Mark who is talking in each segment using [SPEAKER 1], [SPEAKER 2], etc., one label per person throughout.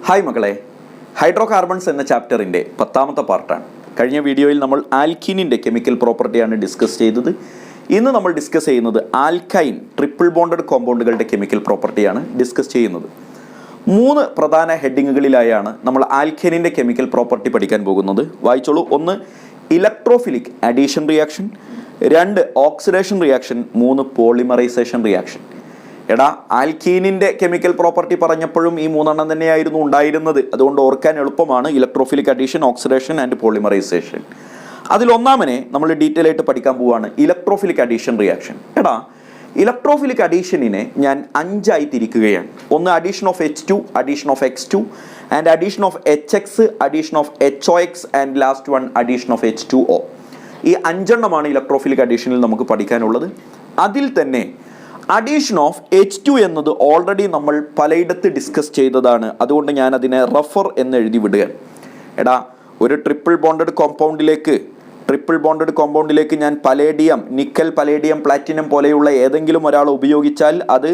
[SPEAKER 1] Hi മക്കളെ, hydro carbons എന്ന ചാപ്റ്ററിൻ്റെ 10ാമത്തെ പാർട്ടാണ്. കഴിഞ്ഞ വീഡിയോയിൽ നമ്മൾ ആൽക്കീനിൻ്റെ കെമിക്കൽ പ്രോപ്പർട്ടിയാണ് ഡിസ്കസ് ചെയ്തത്. ഇന്ന് നമ്മൾ ഡിസ്കസ് ചെയ്യുന്നത് ആൽക്കൈൻ ട്രിപ്പിൾ ബോണ്ടഡ് കോമ്പൗണ്ടുകളുടെ കെമിക്കൽ പ്രോപ്പർട്ടിയാണ് ഡിസ്കസ് ചെയ്യുന്നത്. 3 പ്രധാന ഹെഡിങ്ങുകളിലായാണ് നമ്മൾ ആൽക്കൈനിൻ്റെ കെമിക്കൽ പ്രോപ്പർട്ടി പഠിക്കാൻ പോകുന്നത്. വായിച്ചോളൂ. 1 electrophilic addition reaction, 2 oxidation reaction, 3 polymerisation reaction. എടാ, ആൽക്കീനിൻ്റെ കെമിക്കൽ പ്രോപ്പർട്ടി പറഞ്ഞപ്പോഴും ഈ 3 തന്നെയായിരുന്നു ഉണ്ടായിരുന്നത്. അതുകൊണ്ട് ഓർക്കാൻ എളുപ്പമാണ്. Electrophilic addition, oxidation and polymerisation. അതിലൊന്നാമനെ നമ്മൾ ഡീറ്റെയിൽ ആയിട്ട് പഠിക്കാൻ പോവുകയാണ് ഇലക്ട്രോഫിലിക് അഡീഷൻ റിയാക്ഷൻ. എടാ, ഇലക്ട്രോഫിലിക് അഡീഷനിനെ ഞാൻ 5 ആയി തിരിക്കുകയാണ്. 1 addition of H2, addition of X2 and addition of HX, addition of HOX and last 1 addition of H2O. ഈ 5 ഇലക്ട്രോഫിലിക് അഡീഷനിൽ നമുക്ക് പഠിക്കാനുള്ളത്. അതിൽ തന്നെ അഡീഷൻ ഓഫ് H2 എന്നത് ഓൾറെഡി നമ്മൾ പലയിടത്ത് ഡിസ്കസ് ചെയ്തതാണ്. അതുകൊണ്ട് ഞാൻ അതിനെ റഫർ എന്ന് എഴുതി വിടുകയാണ്. എടാ, ഒരു ട്രിപ്പിൾ ബോണ്ടഡ് കോമ്പൗണ്ടിലേക്ക് ഞാൻ പലേഡിയം, നിക്കൽ, പലേഡിയം, പ്ലാറ്റിനം പോലെയുള്ള ഏതെങ്കിലും ഒരാൾ ഉപയോഗിച്ചാൽ അത്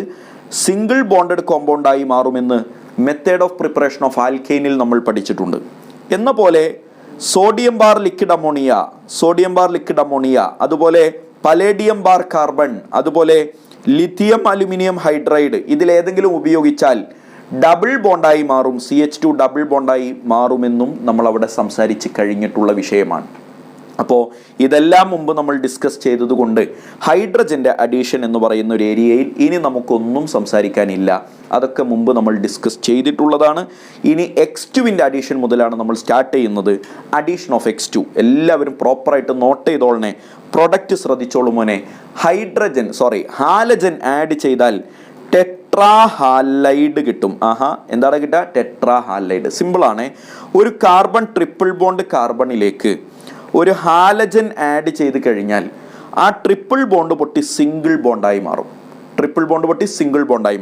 [SPEAKER 1] സിംഗിൾ ബോണ്ടഡ് കോമ്പൗണ്ടായി മാറുമെന്ന് മെത്തേഡ് ഓഫ് പ്രിപ്പറേഷൻ ഓഫ് ആൽക്കൈനിൽ നമ്മൾ പഠിച്ചിട്ടുണ്ട്. എന്ന പോലെ സോഡിയം ബാർ ലിക്വിഡ് അമോണിയ, അതുപോലെ പലേഡിയം ബാർ കാർബൺ, അതുപോലെ ലിഥിയം അലുമിനിയം ഹൈഡ്രൈഡ്, ഇതിലേതെങ്കിലും ഉപയോഗിച്ചാൽ ഡബിൾ ബോണ്ടായി മാറും, CH2 ഡബിൾ ബോണ്ടായി മാറുമെന്നും നമ്മൾ അവിടെ സംസാരിച്ച് കഴിഞ്ഞിട്ടുള്ള വിഷയമാണ്. അപ്പോൾ ഇതെല്ലാം മുമ്പ് നമ്മൾ ഡിസ്കസ് ചെയ്തതുകൊണ്ട് ഹൈഡ്രജൻ്റെ അഡീഷൻ എന്ന് പറയുന്ന ഒരു ഏരിയയിൽ ഇനി നമുക്കൊന്നും സംസാരിക്കാനില്ല. അതൊക്കെ മുമ്പ് നമ്മൾ ഡിസ്കസ് ചെയ്തിട്ടുള്ളതാണ്. ഇനി X2വിൻ്റെ അഡീഷൻ മുതലാണ് നമ്മൾ സ്റ്റാർട്ട് ചെയ്യുന്നത്. അഡീഷൻ ഓഫ് X2 എല്ലാവരും പ്രോപ്പറായിട്ട് നോട്ട് ചെയ്തോളണേ. പ്രൊഡക്റ്റ് ശ്രദ്ധിച്ചോളൂ മോനെ. ഹാലജൻ ആഡ് ചെയ്താൽ ടെട്രാ ഹാലൈഡ് കിട്ടും. എന്താണ് കിട്ടുക? Tetra halide. സിമ്പിളാണ്. ഒരു കാർബൺ ട്രിപ്പിൾ ബോണ്ട് കാർബണിലേക്ക് ഒരു ഹാലജൻ ആഡ് ചെയ്ത് കഴിഞ്ഞാൽ ആ ട്രിപ്പിൾ ബോണ്ട് പൊട്ടി സിംഗിൾ ബോണ്ടായി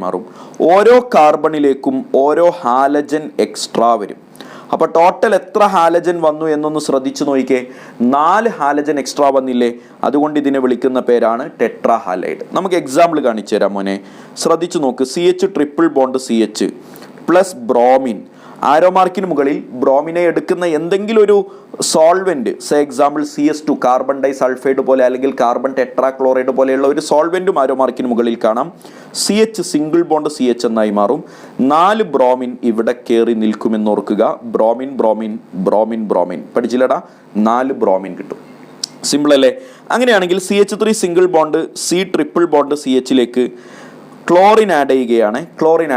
[SPEAKER 1] മാറും. ഓരോ കാർബണിലേക്കും ഓരോ ഹാലജൻ എക്സ്ട്രാ വരും. അപ്പോൾ ടോട്ടൽ എത്ര ഹാലജൻ വന്നു എന്നൊന്ന് ശ്രദ്ധിച്ചു നോക്കിക്കേ. 4 ഹാലജൻ എക്സ്ട്രാ വന്നില്ലേ? അതുകൊണ്ട് ഇതിനെ വിളിക്കുന്ന പേരാണ് ടെട്രാ ഹാലൈഡ്. നമുക്ക് എക്സാമ്പിൾ കാണിച്ചു തരാം മോനെ. ശ്രദ്ധിച്ചു നോക്ക്. CH triple bond CH plus bromine. ആരോ മാർക്കിന് മുകളിൽ ബ്രോമിനെ എടുക്കുന്ന എന്തെങ്കിലും ഒരു solvent, example CS2 carbon disulphide പോലെ അല്ലെങ്കിൽ കാർബൺ ടെട്രാക്ലോറൈഡ് പോലെയുള്ള ഒരു സോൾവെന്റും ആരോ മാർക്കിന് മുകളിൽ കാണാം. CH സിംഗിൾ ബോണ്ട് CH എന്നായി മാറും. 4 ബ്രോമിൻ ഇവിടെ കയറി നിൽക്കുമെന്ന് ഓർക്കുക. ബ്രോമിൻ പഠിച്ചില്ലടാ? 4 ബ്രോമിൻ കിട്ടും. സിമ്പിൾ അല്ലേ? അങ്ങനെയാണെങ്കിൽ CH3 single bond C triple bond CHലേക്ക് ക്ലോറിൻ ആഡ്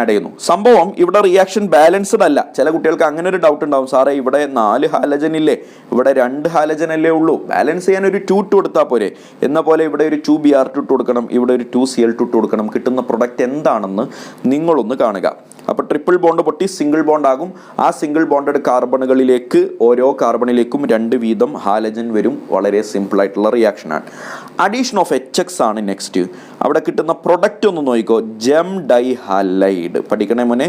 [SPEAKER 1] ചെയ്യുന്നു. സംഭവം ഇവിടെ റിയാക്ഷൻ ബാലൻസ്ഡ് അല്ല. ചില കുട്ടികൾക്ക് അങ്ങനെ ഒരു ഡൗട്ട് ഉണ്ടാവും. സാറേ, ഇവിടെ 4 ഹാലജൻ ഇല്ലേ, ഇവിടെ 2 ഹാലജൻ അല്ലേ ഉള്ളൂ, ബാലൻസ് ചെയ്യാൻ ഒരു 2 കൊടുത്താൽ പോരെ? എന്ന പോലെ ഇവിടെ ഒരു 2Br2 കൊടുക്കണം, ഇവിടെ ഒരു 2Cl2 കൊടുക്കണം. കിട്ടുന്ന പ്രൊഡക്റ്റ് എന്താണെന്ന് നിങ്ങളൊന്ന് കാണുക. അപ്പോൾ ട്രിപ്പിൾ ബോണ്ട് പൊട്ടി സിംഗിൾ ബോണ്ട് ആകും. ആ സിംഗിൾ ബോണ്ടഡ് കാർബണുകളിലേക്ക് ഓരോ കാർബണിലേക്കും 2 വീതം ഹാലജൻ വരും. വളരെ സിമ്പിൾ ആയിട്ടുള്ള റിയാക്ഷനാണ്. അഡീഷൻ ഓഫ് HX ആണ് നെക്സ്റ്റ്. അവിടെ കിട്ടുന്ന പ്രൊഡക്റ്റ് ഒന്ന് നോക്കിക്കോ. Gem di halide. പഠിക്കണേ മോനെ.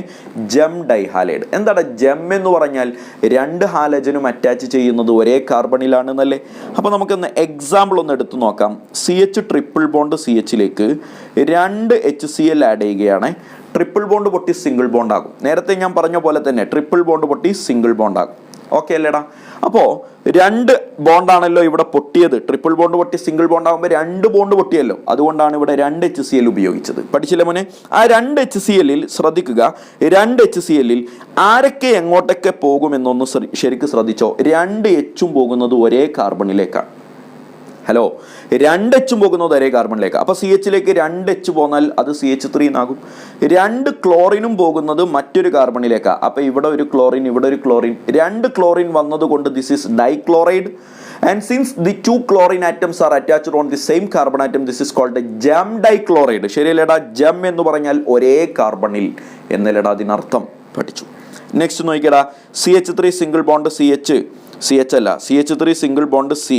[SPEAKER 1] Gem di halide. എന്താണ് ജെം എന്ന് പറഞ്ഞാൽ? 2 ഹാലജനും അറ്റാച്ച് ചെയ്യുന്നത് ഒരേ കാർബണിലാണെന്നല്ലേ? അപ്പോൾ നമുക്കൊന്ന് എക്സാമ്പിൾ ഒന്ന് എടുത്തു നോക്കാം. CH ട്രിപ്പിൾ ബോണ്ട് CHലേക്ക് 2 HCl ആഡ് ചെയ്യുകയാണ്. ട്രിപ്പിൾ ബോണ്ട് പൊട്ടി സിംഗിൾ ബോണ്ട് ആകും. നേരത്തെ ഞാൻ പറഞ്ഞ പോലെ തന്നെ ട്രിപ്പിൾ ബോണ്ട് പൊട്ടി സിംഗിൾ ബോണ്ട് ആകും. ഓക്കെ അല്ലേടാ? അപ്പോൾ 2 ബോണ്ടാണല്ലോ ഇവിടെ പൊട്ടിയത്. ട്രിപ്പിൾ ബോണ്ട് പൊട്ടി സിംഗിൾ ബോണ്ട് ആകുമ്പോൾ 2 ബോണ്ട് പൊട്ടിയല്ലോ. അതുകൊണ്ടാണ് ഇവിടെ 2 HCl ഉപയോഗിച്ചത്. പഠിച്ചില്ലേ മോനെ? ആ 2 HClൽ ശ്രദ്ധിക്കുക. 2 HClൽ ആരൊക്കെ എങ്ങോട്ടൊക്കെ പോകുമെന്നൊന്ന് ശരിക്കും ശ്രദ്ധിച്ചോ. 2 H പോകുന്നത് ഒരേ കാർബണിലേക്കാണ്. 2 H പോകുന്നത് ഒരേ കാർബണിലേക്ക്. അപ്പോൾ CHലേക്ക് 2 H പോന്നാൽ അത് CH3 എന്നാകും. 2 ക്ലോറിനും പോകുന്നത് മറ്റൊരു കാർബണിലേക്കാണ്. അപ്പോൾ ഇവിടെ ഒരു ക്ലോറിൻ, ഇവിടെ ഒരു ക്ലോറിൻ. 2 ക്ലോറിൻ വന്നതുകൊണ്ട് this is dichloride. And since the 2 chlorine atoms are attached on the same carbon atom, this is called gem dichloride. ശരിയല്ലേടാ? ജെം എന്ന് പറഞ്ഞാൽ ഒരേ കാർബണിൽ എന്നല്ലേടാ അതിനർത്ഥം. പഠിച്ചു. നെക്സ്റ്റ് നോക്കിയടാ. CH3 single bond CH3 single bond C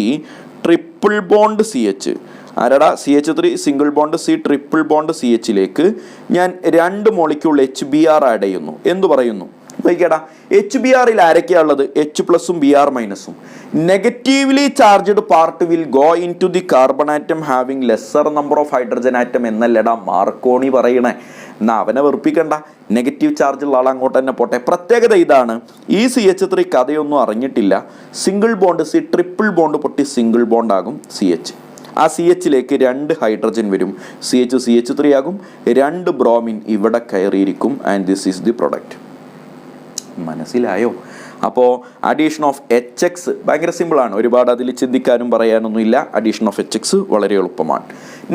[SPEAKER 1] triple bond CH. ആരാടാ? CH3 single bond C triple bond CHലേക്ക് ഞാൻ 2 മോളിക്യൂൾ HBr ആഡ് ചെയ്യുന്നു. എന്തു പറയുന്നു? നോക്കിയടാ. HBrൽ ആരൊക്കെയാ ഉള്ളത്? H പ്ലസും Br മൈനസും. Negatively charged part will go into the carbon atom having lesser number of hydrogen atom എന്നല്ലടാ മാർക്കോണി പറയണേ. എന്നാൽ അവനെ വെറുപ്പിക്കണ്ട, നെഗറ്റീവ് ചാർജുള്ള ആൾ അങ്ങോട്ട് തന്നെ പോട്ടെ. പ്രത്യേകത ഇതാണ്, ഈ CH3 കഥയൊന്നും അറിഞ്ഞിട്ടില്ല. Single bond C triple bond പൊട്ടി സിംഗിൾ ബോണ്ടാകും CH. ആ CHലേക്ക് 2 ഹൈഡ്രജൻ വരും, CH3 ആകും, 2 ബ്രോമിൻ ഇവിടെ കയറിയിരിക്കും. And this is the product. മനസ്സിലായോ? അപ്പോൾ അഡീഷൻ ഓഫ് HX ഭയങ്കര സിമ്പിളാണ്, ഒരുപാട് അതിൽ ചിന്തിക്കാനും പറയാനൊന്നുമില്ല. അഡീഷൻ ഓഫ് HX വളരെ എളുപ്പമാണ്.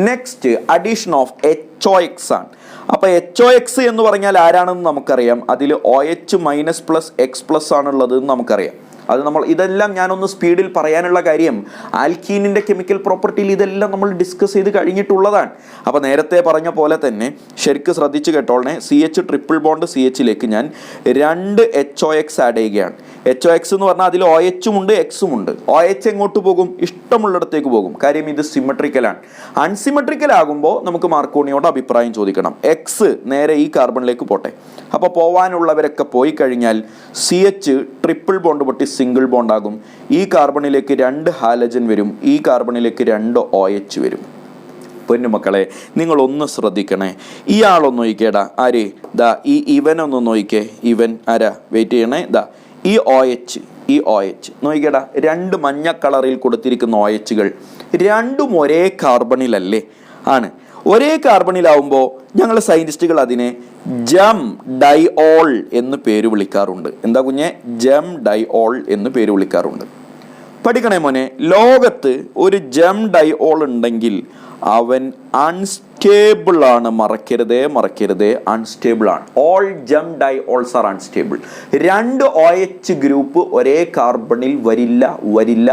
[SPEAKER 1] നെക്സ്റ്റ് അഡീഷൻ ഓഫ് HOX ആണ്. അപ്പോൾ HOX എന്ന് പറഞ്ഞാൽ ആരാണെന്ന് നമുക്കറിയാം. അതിൽ OH minus plus X plus ആണുള്ളത് എന്ന് നമുക്കറിയാം. അത് ഇതെല്ലാം ഞാനൊന്ന് സ്പീഡിൽ പറയാനുള്ള കാര്യം, ആൽക്കീനിൻ്റെ കെമിക്കൽ പ്രോപ്പർട്ടിയിൽ ഇതെല്ലാം നമ്മൾ ഡിസ്കസ് ചെയ്ത് കഴിഞ്ഞിട്ടുള്ളതാണ്. അപ്പോൾ നേരത്തെ പറഞ്ഞ പോലെ തന്നെ ശരിക്കും ശ്രദ്ധിച്ച് കേട്ടോളണേ. CH ട്രിപ്പിൾ ബോണ്ട് CHലേക്ക് ഞാൻ 2 HOX ആഡ് ചെയ്യുകയാണ്. HOX എന്ന് പറഞ്ഞാൽ അതിൽ OH ഉണ്ട്, X ഉണ്ട്. OH എങ്ങോട്ട് പോകും? ഇഷ്ടമുള്ളിടത്തേക്ക് പോകും. കാര്യം ഇത് സിമെട്രിക്കലാണ്. അൺസിമെട്രിക്കൽ ആകുമ്പോൾ നമുക്ക് മാർക്കോണിയോട് അഭിപ്രായം ചോദിക്കണം. X നേരെ ഈ കാർബണിലേക്ക് പോട്ടെ. അപ്പോൾ പോവാനുള്ളവരൊക്കെ പോയി കഴിഞ്ഞാൽ CH ട്രിപ്പിൾ ബോണ്ട് പൊട്ടി സിംഗിൾ ബോണ്ട് ആകും. ഈ കാർബണിലേക്ക് 2 ഹാലജൻ വരും, ഈ കാർബണിലേക്ക് 2 OH വരും. പൊന്നുമക്കളെ നിങ്ങളൊന്ന് ശ്രദ്ധിക്കണേ. ഇയാളൊന്ന് നോക്കിക്കേടാ, ആര് ദാ ഈ ഇവനൊന്ന് നോക്കിക്കേ. ഇവൻ ആരാ? വെയിറ്റ് ചെയ്യണേ. ദാ ഈ OH നോക്കിക്കേടാ, 2 മഞ്ഞ കളറിൽ കൊടുത്തിരിക്കുന്ന OHകൾ രണ്ടും ഒരേ കാർബണിലല്ലേ? ആണ്. ഒരേ കാർബണിലാവുമ്പോൾ ഞങ്ങൾ സയൻറ്റിസ്റ്റുകൾ അതിനെ ജം ഡൈഓൾ എന്ന് പേര് വിളിക്കാറുണ്ട്. എന്താ കുഞ്ഞെ? ജം ഡൈഓൾ എന്ന് പേര് വിളിക്കാറുണ്ട്. പഠിക്കണേ മോനെ, ലോകത്ത് ഒരു ജം ഡൈഓൾ ഉണ്ടെങ്കിൽ അവൻ അൺസ്റ്റേബിൾ ആണ്. മറക്കരുതേ, അൺസ്റ്റേബിൾ ആണ്. ഓൾ ജം ഡൈഓൾസ് ആർ അൺസ്റ്റേബിൾ. 2 OH ഗ്രൂപ്പ് ഒരേ കാർബണിൽ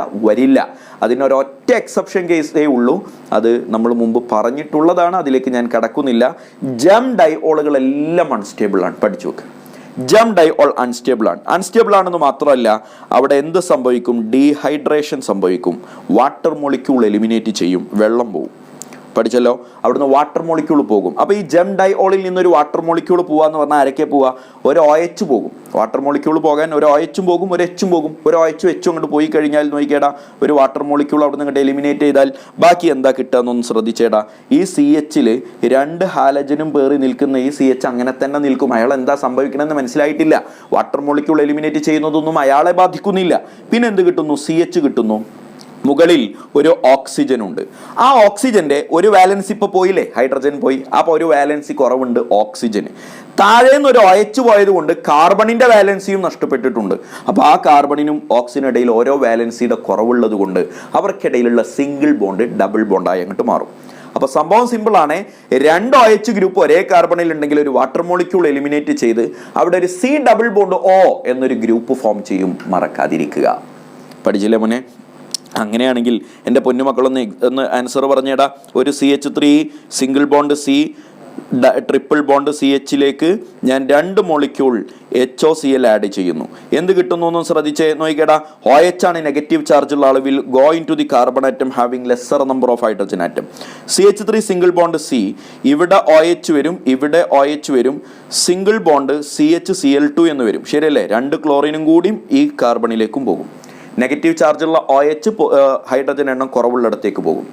[SPEAKER 1] വരില്ല. അതിനൊരൊറ്റ എക്സെപ്ഷൻ കേസേ ഉള്ളൂ. അത് നമ്മൾ മുമ്പ് പറഞ്ഞിട്ടുള്ളതാണ്, അതിലേക്ക് ഞാൻ കടക്കുന്നില്ല. ജം ഡൈഓളുകളെല്ലാം അൺസ്റ്റേബിൾ ആണ്. പഠിച്ചു നോക്ക്. ജം ഡൈഓൾ അൺസ്റ്റേബിൾ ആണെന്ന് മാത്രമല്ല, അവിടെ എന്ത് സംഭവിക്കും? ഡീഹൈഡ്രേഷൻ സംഭവിക്കും. വാട്ടർ മോളിക്യൂൾ എലിമിനേറ്റ് ചെയ്യും, വെള്ളം പോകും. പഠിച്ചല്ലോ, അവിടുന്ന് വാട്ടർ മോളിക്യൂൾ പോകും. അപ്പോൾ ഈ ജം ഡൈഓളിൽ നിന്നൊരു വാട്ടർ മോളിക്യൂൾ പോവാന്ന് പറഞ്ഞാൽ ആരൊക്കെ പോവുക? ഒരു OH പോകും. വാട്ടർ മോളിക്യൂൾ പോകാൻ ഒരു OH പോകും, ഒരു H പോകും. ഒരു OH H അങ്ങോട്ട് പോയി കഴിഞ്ഞാൽ നോക്കിക്കേടാ, ഒരു വാട്ടർ മോളിക്യൂൾ അവിടെ നിന്ന് ഇങ്ങോട്ട് എലിമിനേറ്റ് ചെയ്താൽ ബാക്കി എന്താ കിട്ടുക എന്നൊന്ന് ശ്രദ്ധിച്ചേടാ. ഈ CHൽ 2 ഹാലജനും പേറി നിൽക്കുന്ന ഈ CH അങ്ങനെ തന്നെ നിൽക്കും. അയാൾ എന്താ സംഭവിക്കണമെന്ന് മനസ്സിലായിട്ടില്ല. വാട്ടർ മോളിക്യൂൾ എലിമിനേറ്റ് ചെയ്യുന്നതൊന്നും അയാളെ ബാധിക്കുന്നില്ല. പിന്നെ എന്ത് കിട്ടുന്നു? CH കിട്ടുന്നു. മുകളിൽ ഒരു ഓക്സിജൻ ഉണ്ട്. ആ ഓക്സിജന്റെ ഒരു വാലൻസി ഇപ്പോൾ പോയില്ലേ, ഹൈഡ്രജൻ പോയി. അപ്പോൾ ഒരു വാലൻസി കുറവുണ്ട് ഓക്സിജന്. താഴേന്ന് ഒരു OH പോയത് കൊണ്ട് കാർബണിന്റെ വാലൻസിയും നഷ്ടപ്പെട്ടിട്ടുണ്ട്. അപ്പോൾ ആ കാർബണിനും ഓക്സിജനും ഇടയിൽ ഓരോ വാലൻസിയുടെ കുറവുള്ളത് കൊണ്ട് അവർക്കിടയിലുള്ള സിംഗിൾ ബോണ്ട് ഡബിൾ ബോണ്ടായി അങ്ങോട്ട് മാറും. അപ്പോൾ സംഭവം സിമ്പിളാണ്. 2 OH ഗ്രൂപ്പ് ഒരേ കാർബണിൽ ഉണ്ടെങ്കിൽ ഒരു വാട്ടർ മോളിക്യൂൾ എലിമിനേറ്റ് ചെയ്ത് അവിടെ ഒരു C ഡബിൾ ബോണ്ട് O എന്നൊരു ഗ്രൂപ്പ് ഫോം ചെയ്യും. മറക്കാതിരിക്കുക. പഠിച്ചില്ലേ മോനെ? അങ്ങനെയാണെങ്കിൽ എൻ്റെ പൊന്നുമക്കളൊന്ന് ആൻസർ പറഞ്ഞേടാ. ഒരു CH3 single bond C triple bond CHലേക്ക് ഞാൻ 2 മോളിക്യൂൾ HOCl ആഡ് ചെയ്യുന്നു. എന്ത് കിട്ടുന്നു എന്ന് ശ്രദ്ധിച്ചേ നോക്കിക്കേടാ. OH ആണ് നെഗറ്റീവ് ചാർജുള്ള ആളുവിൽ go into the carbon atom having lesser number of hydrogen atom. CH3 single bond C, ഇവിടെ OH വരും, ഇവിടെ OH വരും. സിംഗിൾ ബോണ്ട് CHCl2 എന്ന് വരും. ശരിയല്ലേ? 2 ക്ലോറിനും കൂടിയും ഈ കാർബണിലേക്കും പോകും. നെഗറ്റീവ് ചാർജുള്ള OH ഹൈഡ്രജൻ എണ്ണം കുറവുള്ളിടത്തേക്ക് പോകും.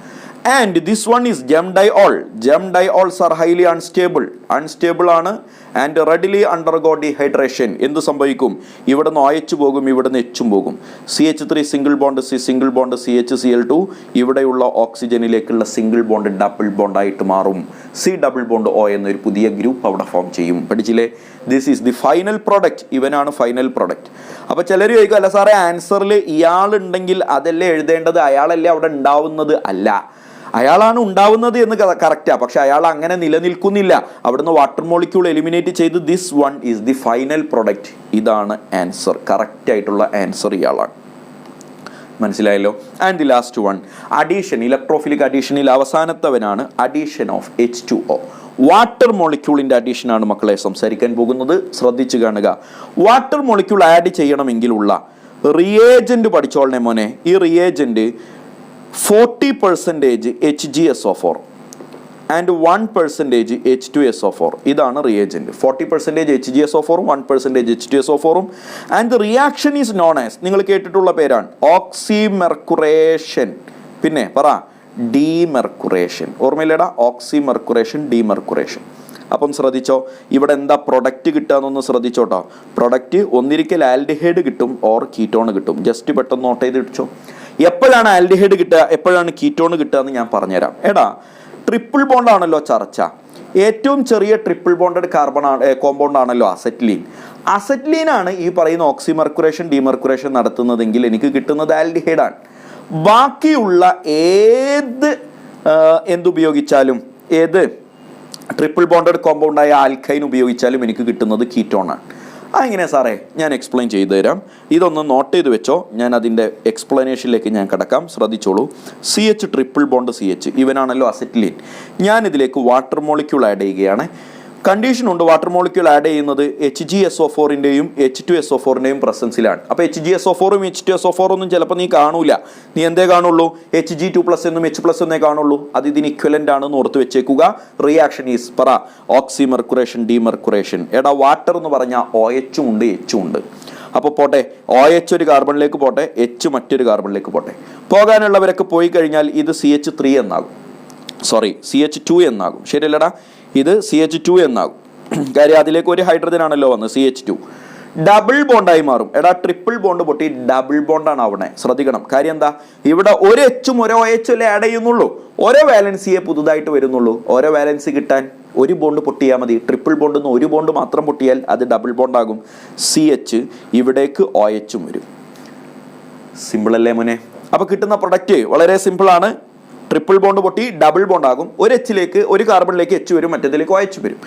[SPEAKER 1] ആൻഡ് ദിസ് വൺ ഈസ് ജം ഡൈഓൾ. ജം ഡൈഓൾസ് ആർ ഹൈലി അൺസ്റ്റേബിൾ ആണ്. And readily undergo dehydration. എന്ത് സംഭവിക്കും? ഇവിടെ നിന്ന് OH പോകും, ഇവിടെ നിന്ന് H പോകും. CH3 single bond C single bond CHCl2 ഇവിടെയുള്ള ഓക്സിജനിലേക്കുള്ള സിംഗിൾ ബോണ്ട് ഡബിൾ ബോണ്ട് ആയിട്ട് മാറും. C ഡബിൾ ബോണ്ട് O എന്നൊരു പുതിയ ഗ്രൂപ്പ് അവിടെ ഫോം ചെയ്യും. പഠിച്ചില്ലേ? This is the final product. ഇവനാണ് ഫൈനൽ പ്രൊഡക്റ്റ്. അപ്പോൾ ചിലർ ചോദിക്കും, അല്ല സാറേ ആൻസറിൽ ഇയാളുണ്ടെങ്കിൽ അതല്ലേ എഴുതേണ്ടത്, അയാളല്ലേ അവിടെ ഉണ്ടാവുന്നത്? അല്ല, അയാളാണ് ഉണ്ടാവുന്നത് എന്ന് കറക്റ്റാ. പക്ഷെ അയാൾ അങ്ങനെ നിലനിൽക്കുന്നില്ല. അവിടുന്ന് വാട്ടർ മോളിക്യൂൾ എലിമിനേറ്റ് ചെയ്ത് this one is the final product. ഇതാണ് ആൻസർ. കറക്റ്റ് ആയിട്ടുള്ള ആൻസർ ഇയാളാണ്. മനസ്സിലായല്ലോ? And the last one addition. Electrophilic അഡീഷനിൽ അവസാനത്തവനാണ് അഡീഷൻ ഓഫ് H2O. വാട്ടർ മോളിക്യൂളിൻ്റെ അഡീഷനാണ് മക്കളെ സംസാരിക്കാൻ പോകുന്നത്. ശ്രദ്ധിച്ചു കാണുക. വാട്ടർ മോളിക്യൂൾ ആഡ് ചെയ്യണമെങ്കിലുള്ള റിയേജൻറ്റ് പഠിച്ചോളണേ മോനെ. ഈ റിയേജൻറ്റ് 40% HgSO4 ആൻഡ് 1% H2SO4. ഇതാണ് reagent. 40% HgSO4 1% H2SO4. And the reaction is known as, നിങ്ങൾ കേട്ടിട്ടുള്ള പേരാണ്, ഓക്സിമെർക്കുറേഷൻ. പിന്നെ പറ, ഡീമെർക്കുറേഷൻ. ഓർമ്മയില്ലേടാ? ഓക്സിമെർക്കുറേഷൻ, ഡീമെർക്കുറേഷൻ. അപ്പം ശ്രദ്ധിച്ചോ, ഇവിടെ എന്താ പ്രൊഡക്റ്റ് കിട്ടുക എന്നൊന്ന് ശ്രദ്ധിച്ചോട്ടോ. പ്രൊഡക്റ്റ് ഒന്നിരിക്കൽ ആൽഡിഹൈഡ് കിട്ടും ഓർ കീറ്റോൺ കിട്ടും. ജസ്റ്റ് പെട്ടെന്ന് നോട്ട് ചെയ്ത് ഇടിച്ചോ. എപ്പോഴാണ് ആൽഡിഹൈഡ് കിട്ടുക, എപ്പോഴാണ് കീറ്റോൺ കിട്ടുക എന്ന് ഞാൻ പറഞ്ഞുതരാം. എടാ, ട്രിപ്പിൾ ബോണ്ട് ആണല്ലോ ചർച്ച. ഏറ്റവും ചെറിയ ട്രിപ്പിൾ ബോണ്ടഡ് കോമ്പൗണ്ട് ആണല്ലോ അസെറ്റ്ലീൻ. അസെറ്റ്ലീനാണ് ഈ പറയുന്ന ഓക്സിമർക്കുറേഷൻ ഡീമർക്കുറേഷൻ നടത്തുന്നതെങ്കിൽ എനിക്ക് കിട്ടുന്നത് ആൽഡിഹൈഡാണ്. ബാക്കിയുള്ള ഏത് എന്തുപയോഗിച്ചാലും, ഏത് ട്രിപ്പിൾ ബോണ്ടഡ് കോമ്പൗണ്ടായ ആൽക്കൈൻ ഉപയോഗിച്ചാലും എനിക്ക് കിട്ടുന്നത് കീറ്റോണാണ്. അതെങ്ങനെ സാറേ, ഞാൻ എക്സ്പ്ലെയിൻ ചെയ്തു തരാം. ഇതൊന്ന് നോട്ട് ചെയ്ത് വെച്ചോ, ഞാൻ അതിൻ്റെ എക്സ്പ്ലനേഷനിലേക്ക് ഞാൻ കിടക്കാം. ശ്രദ്ധിച്ചോളൂ. CH ട്രിപ്പിൾ ബോണ്ട് CH, ഇവനാണല്ലോ അസെറ്റിലീൻ. ഞാനിതിലേക്ക് വാട്ടർ മോളിക്യൂൾ ആഡ് ചെയ്യുകയാണ്. കണ്ടീഷൻ ഉണ്ട്, വാട്ടർ മോളിക്യൂൾ ആഡ് ചെയ്യുന്നത് HgSO4-ൻ്റെയും H2SO4-ൻ്റെയും പ്രസൻസിലാണ്. അപ്പോൾ HgSO4-ഉം H2SO4 ഒന്നും ചിലപ്പോൾ നീ കാണൂല. നീ എന്തേ കാണുള്ളൂ, Hg2+ എന്നും H+ എന്നേ കാണുള്ളൂ. അത് ഇതിന് ഇക്വലൻ്റ് ആണെന്ന് ഓർത്ത് വെച്ചേക്കുക. റിയാക്ഷൻ ഈസ് പറ ഓക്സിമർക്കുറേഷൻ ഡീമർക്കുറേഷൻ. എടാ, വാട്ടർ എന്ന് പറഞ്ഞാൽ OH ഉണ്ട് H ഉണ്ട്. അപ്പോൾ പോട്ടെ, OH ഒരു കാർബണിലേക്ക് പോട്ടെ, H മറ്റൊരു കാർബണിലേക്ക് പോട്ടെ. പോകാനുള്ളവരൊക്കെ പോയി കഴിഞ്ഞാൽ ഇത് CH3 എന്നാകും, സോറി CH2 എന്നാകും. ശരിയല്ലടാ, ഇത് CH2 എന്നാകും. കാര്യം അതിലേക്ക് ഒരു ഹൈഡ്രജൻ ആണല്ലോ വന്ന്, CH2 ഡബിൾ ബോണ്ടായി മാറും. എടാ, ട്രിപ്പിൾ ബോണ്ട് പൊട്ടി ഡബിൾ ബോണ്ടാണ് അവിടെ. ശ്രദ്ധിക്കണം. കാര്യം എന്താ, ഇവിടെ ഒരു H-ഉം ഒരു OH അല്ലേ ആഡ് ചെയ്യുന്നുള്ളൂ. ഓരോ വാലൻസിയെ പുതുതായിട്ട് വരുന്നുള്ളൂ. ഓരോ വാലൻസി കിട്ടാൻ ഒരു ബോണ്ട് പൊട്ടിയാൽ മതി. ട്രിപ്പിൾ ബോണ്ടിൽ നിന്ന് ഒരു ബോണ്ട് മാത്രം പൊട്ടിയാൽ അത് ഡബിൾ ബോണ്ടാകും. CH ഇവിടേക്ക് OH-ഉം വരും. സിമ്പിൾ അല്ലേ മോനെ? അപ്പോൾ കിട്ടുന്ന പ്രൊഡക്റ്റ് വളരെ സിമ്പിളാണ്. ട്രിപ്പിൾ ബോണ്ട് പൊട്ടി ഡബിൾ ബോണ്ട് ആകും. ഒരു H-ലേക്ക്, ഒരു കാർബണിലേക്ക് H വരും, മറ്റേതിലേക്ക് OH വരും.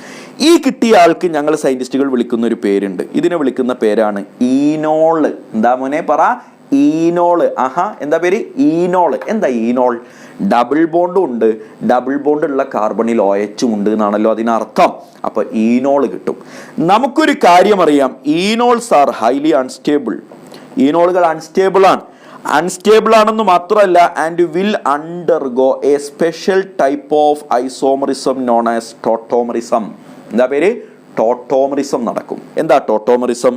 [SPEAKER 1] ഈ കിട്ടിയ ആൾക്ക് ഞങ്ങൾ സയന്റിസ്റ്റുകൾ വിളിക്കുന്ന ഒരു പേരുണ്ട്. ഇതിനെ വിളിക്കുന്ന പേരാണ് ഈനോള്. എന്താ മോനെ പറ? ഈനോള്. ആഹാ, എന്താ പേര്? ഈനോള്. എന്താ ഈനോൾ? ഡബിൾ ബോണ്ടും ഉണ്ട്, ഡബിൾ ബോണ്ട് ഉള്ള കാർബണിൽ OH ഉണ്ട് എന്നാണല്ലോ അതിനർത്ഥം. അപ്പൊ ഈനോള് കിട്ടും. നമുക്കൊരു കാര്യം അറിയാം, ഈനോൾസ് ആർ ഹൈലി അൺസ്റ്റേബിൾ. ഈനോളുകൾ അൺസ്റ്റേബിൾ ആണ്. അൺസ്റ്റേബിൾ ആണെന്ന് മാത്രമല്ല, and will undergo a special type of isomerism known as tautomerism. എന്താ പേര്? ടോട്ടോമറിസം നടക്കും. എന്താ ടോട്ടോമറിസം?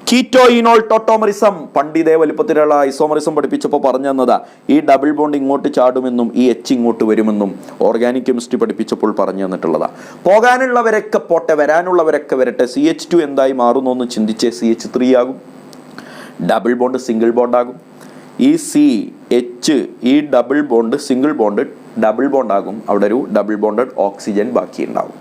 [SPEAKER 1] Keto enol ടോട്ടോമറിസം. പണ്ട് ഇതേ വലിപ്പത്തിലുള്ള ഐസോമറിസം പഠിപ്പിച്ചപ്പോൾ പറഞ്ഞു തന്നതാ. ഈ ഡബിൾ ബോണ്ട് ഇങ്ങോട്ട് ചാടുമെന്നും ഈ H ഇങ്ങോട്ട് വരുമെന്നും ഓർഗാനിക് കെമിസ്ട്രി പഠിപ്പിച്ചപ്പോൾ പറഞ്ഞു തന്നിട്ടുള്ളതാ. പോകാനുള്ളവരൊക്കെ പോട്ടെ, വരാനുള്ളവരൊക്കെ വരട്ടെ. CH2 എന്തായി മാറുന്നു എന്ന് ചിന്തിച്ചേ. CH3 ആകും. ഡബിൾ ബോണ്ട് സിംഗിൾ ബോണ്ട് ആകും. ഈ CH, ഈ double bond single bond double bond ആകും. അവിടെ ഒരു ഡബിൾ ബോണ്ടഡ് ഓക്സിജൻ ബാക്കി ഉണ്ടാവും.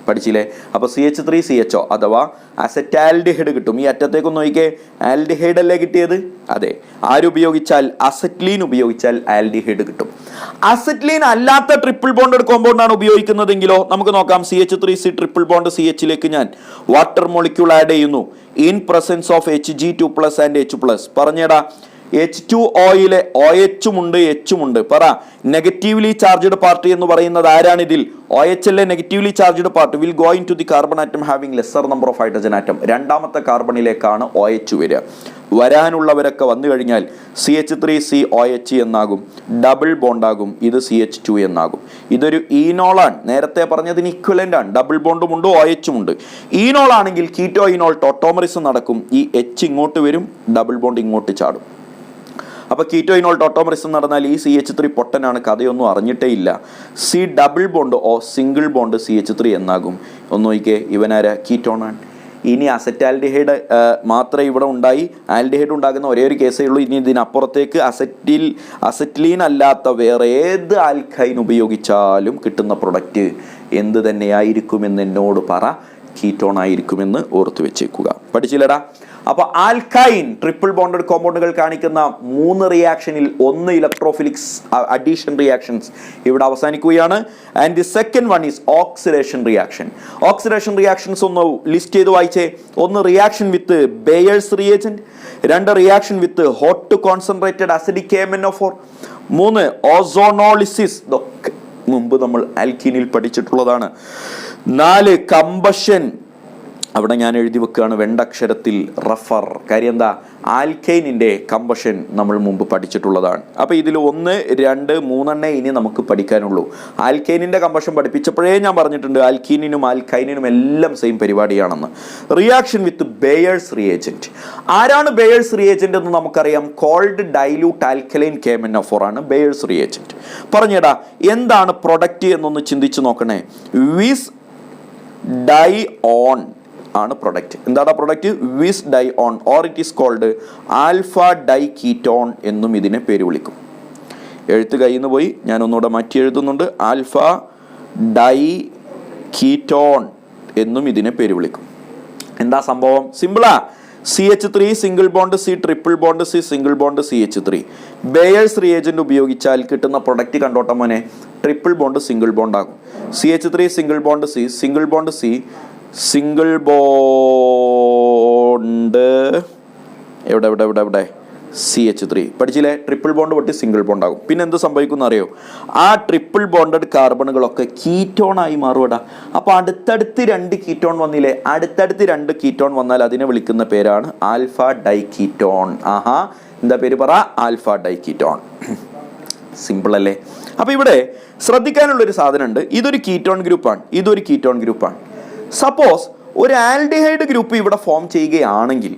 [SPEAKER 1] പഠിച്ചില്ലേ? അപ്പോൾ CH3 CHO അഥവാ അസറ്റാൽഡിഹൈഡ് കിട്ടും. ഈ അറ്റത്തേക്കൊന്ന് നോക്കിക്കേ, ആൽഡിഹൈഡ് അല്ലേ കിട്ടിയത്? അതെ. ആരുപയോഗിച്ചാൽ? അസറ്റ്ലീൻ ഉപയോഗിച്ചാൽ ആൽഡിഹൈഡ് കിട്ടും. അസറ്റ്ലീൻ അല്ലാത്ത ട്രിപ്പിൾ ബോണ്ടഡ് കോമ്പൗണ്ട് ആണ് ഉപയോഗിക്കുന്നതെങ്കിലോ നമുക്ക് നോക്കാം. CH3C ട്രിപ്പിൾ ബോണ്ട് CH-ലേക്ക് ഞാൻ വാട്ടർ മോളിക്യൂൾ ആഡ് ചെയ്യുന്നു. In presence of Hg2+ and H+. പറഞ്ഞേടാ, H2Oയിലെ OH-ഉം ഉണ്ട് H-ഉം ഉണ്ട്. പറ, നെഗറ്റീവ്ലി ചാർജ്ഡ് പാർട്ടി എന്ന് പറയുന്നത് ആരാണ് ഇതിൽ? OH അല്ലേ negatively charged part. Will go into the carbon atom having lesser number of hydrogen atom. രണ്ടാമത്തെ കാർബണിലേക്കാണ് OH വരിക. വരാനുള്ളവരൊക്കെ വന്നു കഴിഞ്ഞാൽ CH3C OH എന്നാകും, ഡബിൾ ബോണ്ടാകും. ഇത് CH2 എന്നാകും. ഇതൊരു ഈനോളാണ്. നേരത്തെ പറഞ്ഞതിന് ഇക്വലന്റ് ആണ്. ഡബിൾ ബോണ്ടും ഉണ്ട് OH-ഉം ഉണ്ട്. ഈനോൾ ആണെങ്കിൽ കീറ്റോ ഈനോൾ ടോട്ടോമറിസം നടക്കും. ഈ H ഇങ്ങോട്ട് വരും, ഡബിൾ ബോണ്ട് ഇങ്ങോട്ട് ചാടും. അപ്പോൾ കീറ്റോ ഇനോൾ ടോട്ടോമറിസം നടന്നാൽ ഈ CH3 പൊട്ടനാണ്, കഥയൊന്നും അറിഞ്ഞിട്ടേ ഇല്ല. C ഡബിൾ ബോണ്ട് ഓ സിംഗിൾ ബോണ്ട് CH3 എന്നാകും. ഒന്ന് നോക്കിക്കേ, ഇവനാര? കീറ്റോണാണ്. ഇനി അസറ്റാൽഡിഹൈഡ് മാത്രമേ ഇവിടെ ഉണ്ടായി. ആൽഡിഹൈഡ് ഉണ്ടാകുന്ന ഒരേ ഒരു കേസേ ഉള്ളൂ. ഇനി ഇതിനപ്പുറത്തേക്ക് അസറ്റ്ലീൻ അല്ലാത്ത വേറെ ഏത് ആൽക്കൈൻ ഉപയോഗിച്ചാലും കിട്ടുന്ന പ്രൊഡക്റ്റ് എന്ത് തന്നെയായിരിക്കുമെന്ന് എന്നോട് പറ. കീറ്റോൺ ആയിരിക്കുമെന്ന് ഓർത്തു വെച്ചേക്കുക. പഠിച്ചില്ലടാ? അപ്പോൾ ആൽക്കൈൻ ട്രിപ്പിൾ ബോണ്ടഡ് കോമ്പൗണ്ടുകൾ കാണിക്കുന്ന 3 റിയാക്ഷനിൽ 1 ഇലക്ട്രോഫിലിക്സ് അഡീഷൻ റിയാക്ഷൻസ് ഇവിടെ അവസാനിക്കുകയാണ്. And the second one is oxidation reaction. Oxidation reactions ഒന്ന് ലിസ്റ്റ് ചെയ്ത് വായിച്ചേ. 1 reaction with Baeyer's reagent, 2 reaction with hot concentrated acidic KMnO4, 3 ozonolysis. ഇതൊക്കെ മുമ്പ് നമ്മൾ ആൽക്കീനിൽ പഠിച്ചിട്ടുള്ളതാണ്. 4 കമ്പഷൻ. അവിടെ ഞാൻ എഴുതി വെക്കുകയാണ് വെണ്ടക്ഷരത്തിൽ റഫർ. കാര്യം എന്താ? ആൽക്കൈനിൻ്റെ കമ്പഷൻ നമ്മൾ മുമ്പ് പഠിച്ചിട്ടുള്ളതാണ്. അപ്പോൾ ഇതിൽ 1, 2, 3 ഇനി നമുക്ക് പഠിക്കാനുള്ളൂ. ആൽക്കൈനിൻ്റെ കമ്പഷൻ പഠിപ്പിച്ചപ്പോഴേ ഞാൻ പറഞ്ഞിട്ടുണ്ട്, ആൽക്കീനിനും ആൽക്കൈനിനും എല്ലാം സെയിം പരിപാടിയാണെന്ന്. Reaction with Baeyer's reagent. ആരാണ് ബേയേഴ്സ് റിയേജന്റ് എന്ന് നമുക്കറിയാം. കോൾഡ് ഡൈല്യൂട്ട് ആൽക്കലൈൻ KMnO4 ആണ് ബേയേഴ്സ് റിയേജന്റ്. പറഞ്ഞേടാ, എന്താണ് പ്രൊഡക്റ്റ് എന്നൊന്ന് ചിന്തിച്ച് നോക്കണേ. ഡൈ ഓൺ ആണ് പ്രൊഡക്റ്റ്. എന്താണ് product? Viz dione or it is called alpha diketone എന്നും ഇതിനെ പേര് വിളിക്കും. എഴുത്ത് കയ്യിൽ നിന്ന് പോയി, ഞാൻ ഒന്നുകൂടെ മാറ്റി എഴുതുന്നുണ്ട്. ആൽഫ ഡൈ കീറ്റോൺ എന്നും ഇതിനെ പേര് വിളിക്കും. എന്താ സംഭവം? സിമ്പിളാ. CH3 single bond C triple bond C single bond CH3. Baeyer's reagent ഉപയോഗിച്ചാൽ കിട്ടുന്ന പ്രൊഡക്റ്റ് കണ്ടോട്ട മോനെ, ട്രിപ്പിൾ ബോണ്ട് സിംഗിൾ ബോണ്ട് ആകും. CH3 single bond C single bond C single bond എവിടെ എവിടെ എവിടെ എവിടെ CH3 പഠിച്ചില്ലേ? ട്രിപ്പിൾ ബോണ്ട് പൊട്ടി സിംഗിൾ ബോണ്ട് ആകും. പിന്നെ എന്ത് സംഭവിക്കുന്ന അറിയോ? ആ ട്രിപ്പിൾ ബോണ്ടഡ് കാർബണുകളൊക്കെ കീറ്റോൺ ആയി മാറുവടാ. അപ്പൊ അടുത്തടുത്ത് 2 കീറ്റോൺ വന്നില്ലേ? അടുത്തടുത്ത് 2 കീറ്റോൺ വന്നാൽ അതിനെ വിളിക്കുന്ന പേരാണ് ആൽഫ ഡൈ കീറ്റോൺ. ആഹാ, എന്താ പേര് പറ? Alpha dye ketone. സിമ്പിൾ അല്ലേ? അപ്പൊ ഇവിടെ ശ്രദ്ധിക്കാനുള്ള ഒരു സാധനം ഉണ്ട്. ഇതൊരു കീറ്റോൺ ഗ്രൂപ്പാണ്, ഇതൊരു കീറ്റോൺ ഗ്രൂപ്പാണ്. സപ്പോസ് ഒരു ആൽഡിഹൈഡ് ഗ്രൂപ്പ് ഇവിടെ ഫോം ചെയ്യുകയാണെങ്കിൽ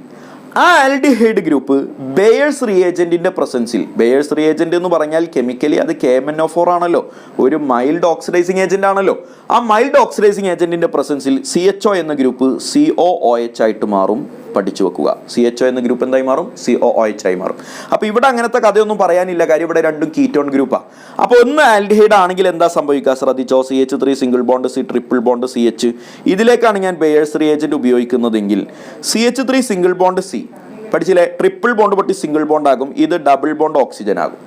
[SPEAKER 1] ആ aldehyde group Bayer's റിയേജന്റിന്റെ പ്രസൻസിൽ, Bayer's reagent എന്ന് പറഞ്ഞാൽ കെമിക്കലി അത് KMnO4 ആണല്ലോ, ഒരു മൈൽഡ് ഓക്സിഡൈസിങ് ഏജന്റ് ആണല്ലോ. ആ മൈൽഡ് ഓക്സിഡൈസിങ് ഏജന്റിന്റെ പ്രസൻസിൽ CHO എന്ന ഗ്രൂപ്പ് COOH ആയിട്ട് മാറും. പഠിച്ചു വെക്കുക. CHO എന്ന ഗ്രൂപ്പ് എന്തായി മാറും? COOH ആയി മാറും. അപ്പൊ ഇവിടെ അങ്ങനത്തെ കഥയൊന്നും പറയാനില്ല, കാര്യം ഇവിടെ രണ്ടും കീറ്റോൺ ഗ്രൂപ്പാ. അപ്പൊ ഒന്ന് ആൽഡിഹൈഡ് ആണെങ്കിൽ എന്താ സംഭവിക്കുക? ശ്രദ്ധിച്ചോ. CH3 single bond C triple bond CH. ഇതിലേക്കാണ് ഞാൻ ബേയേഴ്സ് റിയേജന്റ് ഉപയോഗിക്കുന്നതെങ്കിൽ CH3 സിംഗിൾ ബോണ്ട് C പഠിച്ചില്ലേ? ട്രിപ്പിൾ ബോണ്ട് പൊട്ടി സിംഗിൾ ബോണ്ട് ആകും. ഇത് ഡബിൾ ബോണ്ട് ഓക്സിജൻ ആകും.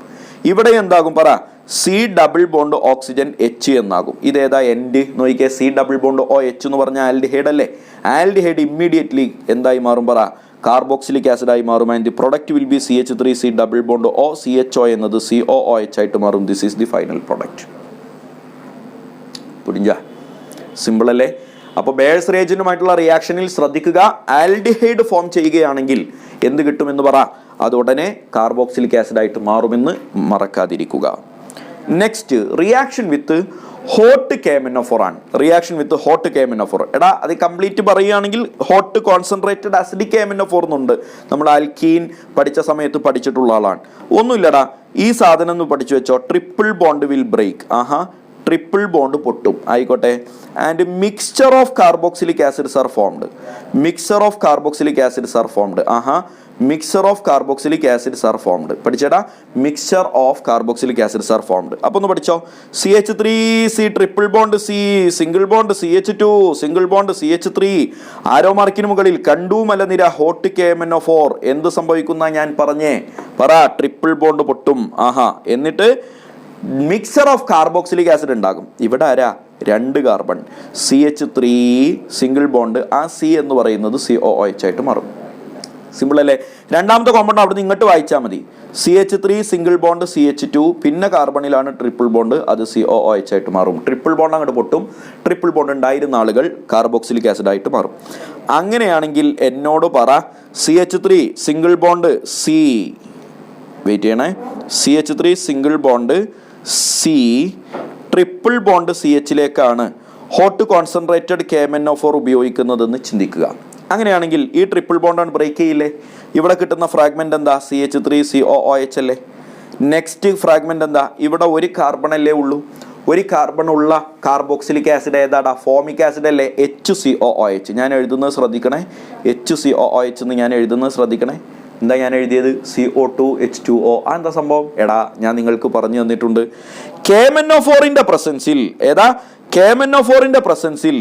[SPEAKER 1] ഇവിടെ എന്താകും പറ? C double bond oxygen H എന്നാകും. ഇതേതാ എൻഡ് നോക്കിക്കേ. C ഡബിൾ ബോണ്ട് OH എന്ന് പറഞ്ഞ ആൽഡിഹൈഡ് അല്ലേ? ആൽഡിഹൈഡ് ഇമ്മീഡിയറ്റ്ലി എന്തായി മാറും പറ? കാർബോക്സിലിക് ആസിഡ് ആയി മാറും. And the product will be CH3 C double bond O CHO എന്നത് COOH ആയിട്ട് മാറും. This is the final product. പുരിഞ്ച സിമ്പിൾ അല്ലേ? അപ്പോൾ ബേയേഴ്സ് റിയേജന്റുമായിട്ടുള്ള റിയാക്ഷനിൽ ശ്രദ്ധിക്കുക. ആൽഡിഹൈഡ് ഫോം ചെയ്യുകയാണെങ്കിൽ എന്ത് കിട്ടുമെന്ന് പറ? അത് ഉടനെ കാർബോക്സിലിക് ആസിഡ് ആയിട്ട് മാറുമെന്ന് മറക്കാതിരിക്കുക. Next, reaction with hot KMnO4 ആണ്. Reaction with hot KMnO4. എടാ അത് കംപ്ലീറ്റ് പറയുകയാണെങ്കിൽ ഹോട്ട് കോൺസെൻട്രേറ്റഡ് ആസിഡിക് KMnO4 എന്നുണ്ട്. നമ്മൾ ആൽക്കീൻ പഠിച്ച സമയത്ത് പഠിച്ചിട്ടുള്ള ആളാണ്. ഒന്നുമില്ലടാ, ഈ സാധനം ഒന്ന് പഠിച്ചു വെച്ചോ. Triple bond will break. ആഹാ, ട്രിപ്പിൾ ബോണ്ട് പൊട്ടും. ആയിക്കോട്ടെ. And mixture of carboxylic acids are formed. Mixture of carboxylic acids are formed. ആഹാ, mixture of carboxylic acids are formed. പഠിച്ചേടാ, mixture of carboxylic acids are formed. അപ്പൊ ഒന്ന് പഠിച്ചോ. CH3 C triple bond C single bond CH2 single bond CH3. Arrow മാർക്കിന് മുകളിൽ കണ്ടു മലനിര hot KMnO4. എന്ത് സംഭവിക്കുന്ന ഞാൻ പറഞ്ഞേ പറ? ട്രിപ്പിൾ ബോണ്ട് പൊട്ടും. ആഹാ, എന്നിട്ട് മിക്സർ ഓഫ് കാർബോക്സിലിക് ആസിഡ് ഉണ്ടാകും. ഇവിടെ ആരാ? 2 കാർബൺ. CH3 സിംഗിൾ ബോണ്ട്, ആ C എന്ന് പറയുന്നത് COOH ആയിട്ട് മാറും. സിമ്പിൾ അല്ലേ? രണ്ടാമത്തെ കോമ്പൗണ്ട് അവിടെ നിന്ന് ഇങ്ങോട്ട് വായിച്ചാൽ മതി. CH3 സിംഗിൾ ബോണ്ട് CH2, പിന്നെ കാർബണിലാണ് ട്രിപ്പിൾ ബോണ്ട്, അത് COOH ആയിട്ട് മാറും. ട്രിപ്പിൾ ബോണ്ട് അങ്ങോട്ട് പൊട്ടും. ട്രിപ്പിൾ ബോണ്ട് ഉണ്ടായിരുന്ന ആളുകൾ കാർബോക്സിലിക് ആസിഡ് ആയിട്ട് മാറും. അങ്ങനെയാണെങ്കിൽ എന്നോട് പറ, CH3 single bond C, wait ചെയ്യണേ, CH3 single bond C triple bond CHലേക്കാണ് ഹോട്ട് കോൺസെൻട്രേറ്റഡ് KMnO4 ഉപയോഗിക്കുന്നതെന്ന് ചിന്തിക്കുക. അങ്ങനെയാണെങ്കിൽ ഈ ട്രിപ്പിൾ ബോണ്ടാണ് ബ്രേക്ക് ചെയ്യില്ലേ? ഇവിടെ കിട്ടുന്ന ഫ്രാഗ്മെന്റ് എന്താ? CH3 COOH അല്ലേ? നെക്സ്റ്റ് ഫ്രാഗ്മെന്റ് എന്താ? ഇവിടെ ഒരു കാർബൺ അല്ലേ ഉള്ളൂ. ഒരു കാർബൺ ഉള്ള കാർബോക്സിലിക് ആസിഡ് ഏതാടാ? ഫോമിക് ആസിഡ് അല്ലേ? HCOOH. ഞാൻ എഴുതുന്നത് ശ്രദ്ധിക്കണേ. HCOOH എന്ന് ഞാൻ എഴുതുന്നത് ശ്രദ്ധിക്കണേ. എന്താ ഞാൻ എഴുതിയത്? CO2 H2O. ആ എന്താ സംഭവം? എടാ ഞാൻ നിങ്ങൾക്ക് പറഞ്ഞു തന്നിട്ടുണ്ട്. KMnO4ന്റെ പ്രസൻസിൽ ഏതാ? KMnO4ന്റെ പ്രസൻസിൽ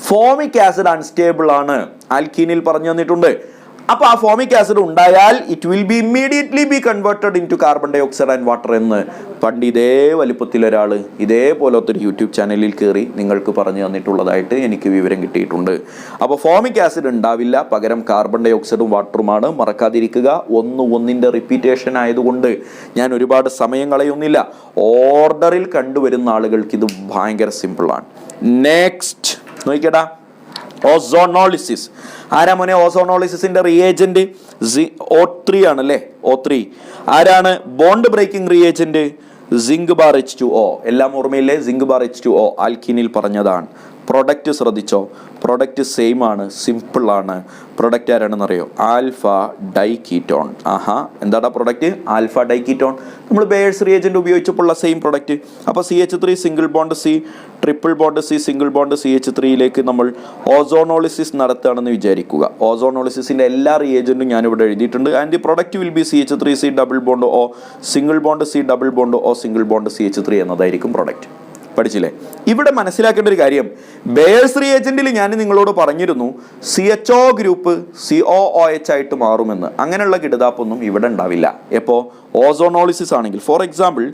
[SPEAKER 1] ഫോമിക് ആസിഡ് അൺസ്റ്റേബിൾ ആണ്. ആൽക്കീനിൽ പറഞ്ഞു തന്നിട്ടുണ്ട്. അപ്പോൾ ആ ഫോമിക് ആസിഡ് ഉണ്ടായാൽ it will be immediately be converted into carbon dioxide and water എന്ന് പണ്ട് ഇതേ വലിപ്പത്തിലൊരാൾ ഇതേപോലത്തെ ഒരു യൂട്യൂബ് ചാനലിൽ കയറി നിങ്ങൾക്ക് പറഞ്ഞു തന്നിട്ടുള്ളതായിട്ട് എനിക്ക് വിവരം കിട്ടിയിട്ടുണ്ട്. അപ്പോൾ ഫോമിക് ആസിഡ് ഉണ്ടാവില്ല, പകരം കാർബൺ ഡൈ ഓക്സൈഡും വാട്ടറുമാണ്. മറക്കാതിരിക്കുക. ഒന്നിൻ്റെ റിപ്പീറ്റേഷൻ ആയതുകൊണ്ട് ഞാൻ ഒരുപാട് സമയം കളയുന്നില്ല. ഓർഡറിൽ കണ്ടുവരുന്ന ആളുകൾക്ക് ഇത് ഭയങ്കര സിമ്പിളാണ്. നെക്സ്റ്റ് നോക്കിക്കടാ, ഓസോണോളിസിസ്. ആരാ മോനെ ഓസോണോളിസിന്റെ റിയേജന്റ്? O3 ആണല്ലേ? O3 ആരാണ്? Bond breaking reagent zinc bar H2O. എല്ലാം ഓർമ്മയില്ലേ? സിങ്ക് ബാർ H2O ആൽക്കീനിൽ പറഞ്ഞതാണ്. പ്രൊഡക്റ്റ് ശ്രദ്ധിച്ചോ, പ്രൊഡക്റ്റ് സെയിം ആണ്, സിമ്പിൾ ആണ്. പ്രൊഡക്റ്റ് ആരാണെന്നറിയോ? Alpha diketone. ആഹാ, എന്താടാ പ്രൊഡക്റ്റ്? Alpha diketone. നമ്മൾ ബേയേഴ്സ് റിയേജന്റ് ഉപയോഗിച്ചപ്പോഴുള്ള സെയിം പ്രൊഡക്റ്റ്. അപ്പോൾ CH3 single bond C, triple bond C, single bond CH3യിലേക്ക് നമ്മൾ ഓസോണോളിസിസ് നടത്തുകയാണെന്ന് വിചാരിക്കുക. ഓസോണോളിസിസിന്റെ എല്ലാ റിയേജന്റും ഞാനിവിടെ എഴുതിയിട്ടുണ്ട്. And the product will be CH3C double bond O, single bond C double bond O, single bond CH3 എന്നതായിരിക്കും പ്രൊഡക്റ്റ്. പഠിച്ചില്ലേ? ഇവിടെ മനസ്സിലാക്കേണ്ട ഒരു കാര്യം, ബേയേഴ്സ് റിയേജന്റിൽ ഞാൻ നിങ്ങളോട് പറഞ്ഞിരുന്നു CHO ഗ്രൂപ്പ് COOH ആയിട്ട് മാറുമെന്ന്. അങ്ങനെയുള്ള കിടതാപ്പൊന്നും ഇവിടെ ഉണ്ടാവില്ല. എപ്പോൾ ഓസോണോളിസിസ് ആണെങ്കിൽ, for example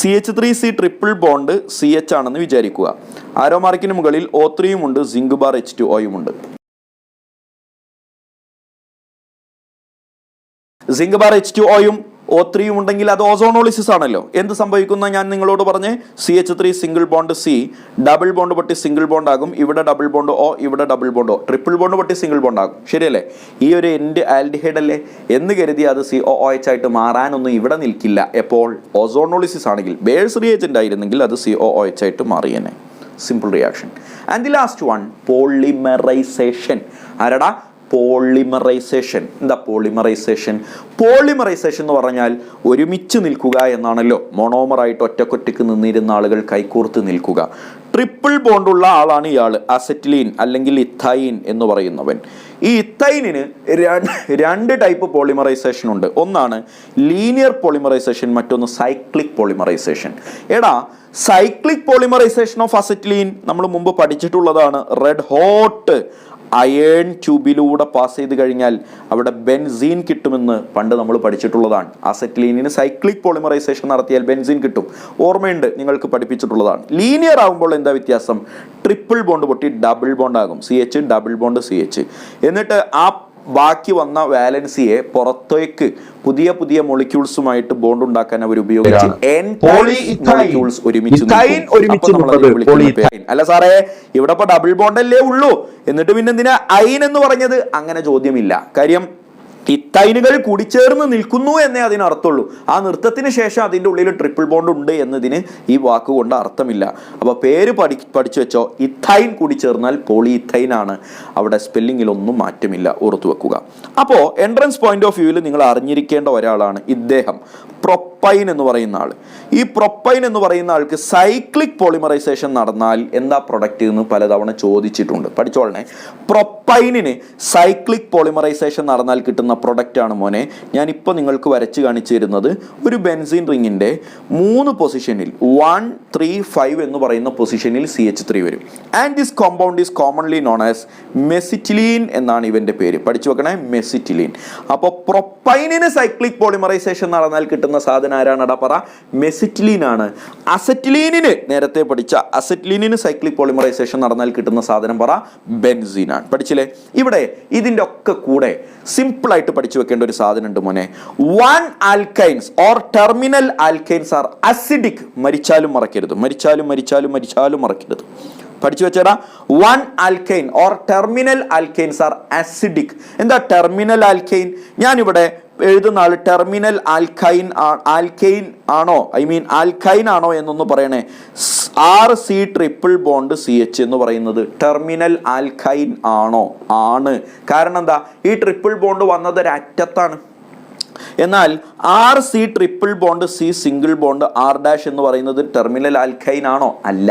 [SPEAKER 1] CH3C triple bond CH ആണെന്ന് വിചാരിക്കുക. ആരോ മാർക്കിന് മുകളിൽ O3 ഉണ്ട്, സിങ്ക് ബാർ H2O ഉണ്ട്. സിങ്ക് ബാർ H2O O3 ഉണ്ടെങ്കിൽ അത് ഓസോണോളിസിസ് ആണല്ലോ. എന്ത് സംഭവിക്കുന്ന ഞാൻ നിങ്ങളോട് പറഞ്ഞ് CH3 single bond C double bond പൊട്ടി സിംഗിൾ ബോണ്ട് ആകും. ഇവിടെ ഡബിൾ ബോണ്ട് O, ഇവിടെ double bond O, triple bond പൊട്ടി സിംഗിൾ ബോണ്ട് ആകും. ശരിയല്ലേ? ഈ ഒരു എൻഡ് ആൽഡിഹൈഡ് അല്ലേ എന്ന് കരുതി അത് COOH ആയിട്ട് മാറാനൊന്നും ഇവിടെ നിൽക്കില്ല. എപ്പോൾ ഓസോണോളിസിസ് ആണെങ്കിൽ. ബേയേഴ്സ് റിയേജന്റ് ആയിരുന്നെങ്കിൽ അത് COOH ആയിട്ട് മാറിയേനെ. Simple reaction. And the last one, polymerisation. ആരടാ? പോളിമറൈസേഷൻ. എന്താ പോളിമറൈസേഷൻ? പോളിമറൈസേഷൻ എന്ന് പറഞ്ഞാൽ ഒരുമിച്ച് നിൽക്കുക എന്നാണല്ലോ. മോണോമറായിട്ട് ഒറ്റക്കൊറ്റക്ക് നിന്നിരുന്ന ആളുകൾ കൈകോർത്ത് നിൽക്കുക. ട്രിപ്പിൾ ബോണ്ടുള്ള ആളാണ് ഇയാൾ, അസറ്റിലീൻ അല്ലെങ്കിൽ ഇഥൈൻ എന്ന് പറയുന്നവൻ. ഈ ഇഥൈനിന് രണ്ട് ടൈപ്പ് പോളിമറൈസേഷൻ ഉണ്ട്. ഒന്നാണ് ലീനിയർ പോളിമറൈസേഷൻ, മറ്റൊന്ന് സൈക്ലിക് പോളിമറൈസേഷൻ. എടാ, സൈക്ലിക് പോളിമറൈസേഷൻ ഓഫ് അസറ്റിലീൻ നമ്മൾ മുമ്പ് പഠിച്ചിട്ടുള്ളതാണ്. റെഡ് ഹോട്ട് അയേൺ ട്യൂബിലൂടെ പാസ് ചെയ്ത് കഴിഞ്ഞാൽ അവിടെ ബെൻസീൻ കിട്ടുമെന്ന് പണ്ട് നമ്മൾ പഠിച്ചിട്ടുള്ളതാണ്. അസറ്റിലീനിന് സൈക്ലിക് പോളിമറൈസേഷൻ നടത്തിയാൽ ബെൻസീൻ കിട്ടും. ഓർമ്മയുണ്ട്, നിങ്ങൾക്ക് പഠിപ്പിച്ചിട്ടുള്ളതാണ്. ലീനിയർ ആകുമ്പോൾ എന്താ വ്യത്യാസം? ട്രിപ്പിൾ ബോണ്ട് പൊട്ടി ഡബിൾ ബോണ്ട് ആകും. CH double bond CH. എന്നിട്ട് ആ ബാക്കി വന്ന വാലൻസിയെ പുറത്തേക്ക് പുതിയ പുതിയ മോളിക്യൂൾസുമായിട്ട് ബോണ്ട് ഉണ്ടാക്കാൻ അവർ ഉപയോഗിച്ചു. അല്ല സാറേ, ഇവിടെ ഇപ്പൊ ഡബിൾ ബോണ്ട് അല്ലേ ഉള്ളൂ, എന്നിട്ട് പിന്നെ എന്തിനാ ഐൻ എന്ന് പറഞ്ഞത്? അങ്ങനെ ചോദ്യമില്ല. കാര്യം ഇത്തൈനുകൾ കൂടിച്ചേർന്ന് നിൽക്കുന്നു എന്നേ അതിനർത്ഥമുള്ളൂ. ആ നൃത്തത്തിന് ശേഷം അതിൻ്റെ ഉള്ളിൽ ട്രിപ്പിൾ ബോണ്ട് ഉണ്ട് എന്നതിന് ഈ വാക്കുകൊണ്ട് അർത്ഥമില്ല. അപ്പോൾ പേര് പഠിച്ചു വെച്ചോ, ഇഥൈൻ കൂടി ചേർന്നാൽ പോളി ഇഥൈൻ ആണ്. അവിടെ സ്പെല്ലിങ്ങിലൊന്നും മാറ്റമില്ല, ഓർത്തു വെക്കുക. അപ്പോൾ എൻട്രൻസ് പോയിന്റ് ഓഫ് വ്യൂവിൽ നിങ്ങൾ അറിഞ്ഞിരിക്കേണ്ട ഒരാളാണ് ഇദ്ദേഹം, പ്രൊപ്പൈൻ എന്ന് പറയുന്ന ആൾ. ഈ പ്രൊപ്പൈൻ എന്ന് പറയുന്ന ആൾക്ക് സൈക്ലിക് പോളിമറൈസേഷൻ നടന്നാൽ എന്താ പ്രൊഡക്റ്റ് എന്ന് പലതവണ ചോദിച്ചിട്ടുണ്ട്. പഠിച്ചോളണേ. പ്രൊപ്പൈനിന് സൈക്ലിക് പോളിമറൈസേഷൻ നടന്നാൽ കിട്ടുന്ന പ്രൊഡക്റ്റ് ആണ് മോനെ ഞാനിപ്പോൾ നിങ്ങൾക്ക് വരച്ച് കാണിച്ചു തരുന്നത്. ഒരു ബെൻസീൻ റിങ്ങിൻ്റെ 3 പൊസിഷനിൽ 1, 3, 5 എന്ന് പറയുന്ന പൊസിഷനിൽ CH3 വരും. And this compound is commonly known as mesitylene എന്നാണ് ഇവൻ്റെ പേര്. പഠിച്ചു വെക്കണേ, മെസിറ്റിലീൻ. അപ്പോൾ പ്രൊപ്പൈനിന് സൈക്ലിക് പോളിമറൈസേഷൻ നടന്നാൽ കിട്ടുന്ന സാധനം ആരാണടാ? പറ, മെസിറ്റിലീൻ ആണ്. അസറ്റിലീനിന്, നേരത്തെ പഠിച്ച അസറ്റിലീനിന് സൈക്ലിക് പോളിമറൈസേഷൻ നടന്നാൽ കിട്ടുന്ന സാധനം പറ, ബെൻസീൻ ആണ്. പഠിച്ചില്ലേ? ഇവിടെ ഇതിൻ്റെ ഒക്കെ കൂടെ സിമ്പിൾ ആയിട്ട് പഠിച്ചു വെക്കേണ്ട ഒരു സാധനം ഉണ്ട് മോനെ. 1 alkynes or terminal alkynes are acidic. മരിച്ചാലും മറക്കരുത്, മരിച്ചാലും മറക്കരുത്. പഠിച്ചു വെച്ചേടാ. 1 alkyne or terminal alkynes are acidic. എന്താ ടെർമിനൽ ആൽക്കൈൻ? ഞാനിവിടെ എഴുതുന്ന ആൾ ടെർമിനൽ ആൽക്കൈൻ ആണോ, ആൽക്കൈൻ ആണോ എന്നൊന്ന് പറയണേ. RC ട്രിപ്പിൾ ബോണ്ട് CH എന്ന് പറയുന്നത് ടെർമിനൽ ആൽക്കൈൻ ആണോ? ആണ്. കാരണം എന്താ? ഈ ട്രിപ്പിൾ ബോണ്ട് വന്നത് ഒരു അറ്റത്താണ്. എന്നാൽ RC triple bond C single bond R' എന്ന് പറയുന്നത് ടെർമിനൽ ആൽക്കൈൻ ആണോ? അല്ല.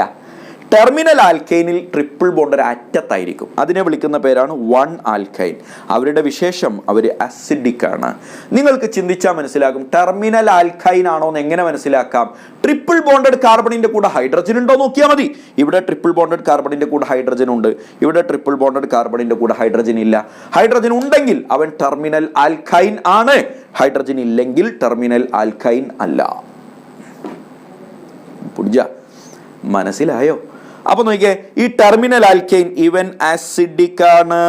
[SPEAKER 1] ടെർമിനൽ ആൽക്കൈനിൽ ട്രിപ്പിൾ ബോണ്ട് ഒരു അറ്റത്തായിരിക്കും. അതിനെ വിളിക്കുന്ന പേരാണ് 1 ആൽക്കൈൻ. അവരുടെ വിശേഷം അവർ അസിഡിക് ആണ്. നിങ്ങൾക്ക് ചിന്തിച്ചാൽ മനസ്സിലാകും ടെർമിനൽ ആൽക്കൈൻ ആണോ എന്ന്. എങ്ങനെ മനസ്സിലാക്കാം? ട്രിപ്പിൾ ബോണ്ടഡ് കാർബണിന്റെ കൂടെ ഹൈഡ്രജൻ ഉണ്ടോ നോക്കിയാൽ മതി. ഇവിടെ ട്രിപ്പിൾ ബോണ്ടഡ് കാർബണിന്റെ കൂടെ ഹൈഡ്രജൻ ഉണ്ട്, ഇവിടെ ട്രിപ്പിൾ ബോണ്ടഡ് കാർബണിന്റെ കൂടെ ഹൈഡ്രജൻ ഇല്ല. ഹൈഡ്രജൻ ഉണ്ടെങ്കിൽ അവൻ ടെർമിനൽ ആൽക്കൈൻ ആണ്, ഹൈഡ്രജൻ ഇല്ലെങ്കിൽ ടെർമിനൽ ആൽക്കൈൻ അല്ല. മനസ്സിലായോ? അപ്പൊ നോക്കിയേ, ഈ ടെർമിനൽ ആൽക്കൈൻ ഇവൻ ആസിഡിക് ആണ്,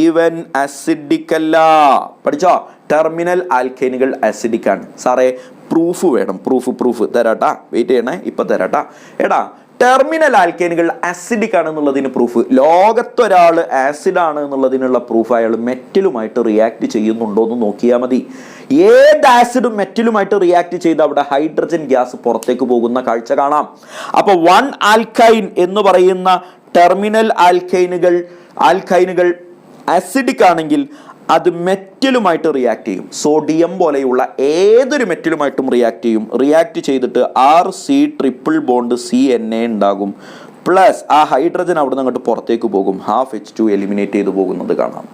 [SPEAKER 1] ഇവൻ ആസിഡിക് അല്ല. പഠിച്ചോ? ടെർമിനൽ ആൽക്കൈനുകൾ ആസിഡിക് ആണ്. സാറേ പ്രൂഫ് വേണം, പ്രൂഫ് തരാട്ടാ, വെയിറ്റ് ചെയ്യണേ, ഇപ്പൊ തരാട്ടാ. എടാ, ടെർമിനൽ ആൽക്കൈനുകൾ ആസിഡിക് ആണെന്നുള്ളതിന് പ്രൂഫ്, ലോകത്തൊരാൾ ആസിഡ് ആണ് എന്നുള്ളതിനുള്ള പ്രൂഫ് അയാൾ മെറ്റലുമായിട്ട് റിയാക്ട് ചെയ്യുന്നുണ്ടോ എന്ന് നോക്കിയാൽ മതി. ഏത് ആസിഡും മെറ്റലുമായിട്ട് റിയാക്ട് ചെയ്ത് അവിടെ ഹൈഡ്രജൻ ഗ്യാസ് പുറത്തേക്ക് പോകുന്ന കാഴ്ച കാണാം. അപ്പോൾ 1 ആൽക്കൈൻ എന്ന് പറയുന്ന ടെർമിനൽ ആൽക്കൈനുകൾ അസിഡിക് ആണെങ്കിൽ അത് മെറ്റലുമായിട്ട് റിയാക്ട് ചെയ്യും. സോഡിയം പോലെയുള്ള ഏതൊരു മെറ്റലുമായിട്ടും റിയാക്ട് ചെയ്തിട്ട് RC∼ ഉണ്ടാകും. പ്ലസ് ആ ഹൈഡ്രജൻ അവിടെ നിന്ന് അങ്ങോട്ട് പുറത്തേക്ക് പോകും. ½ H2 എലിമിനേറ്റ് ചെയ്ത് പോകുന്നത് കാണാം.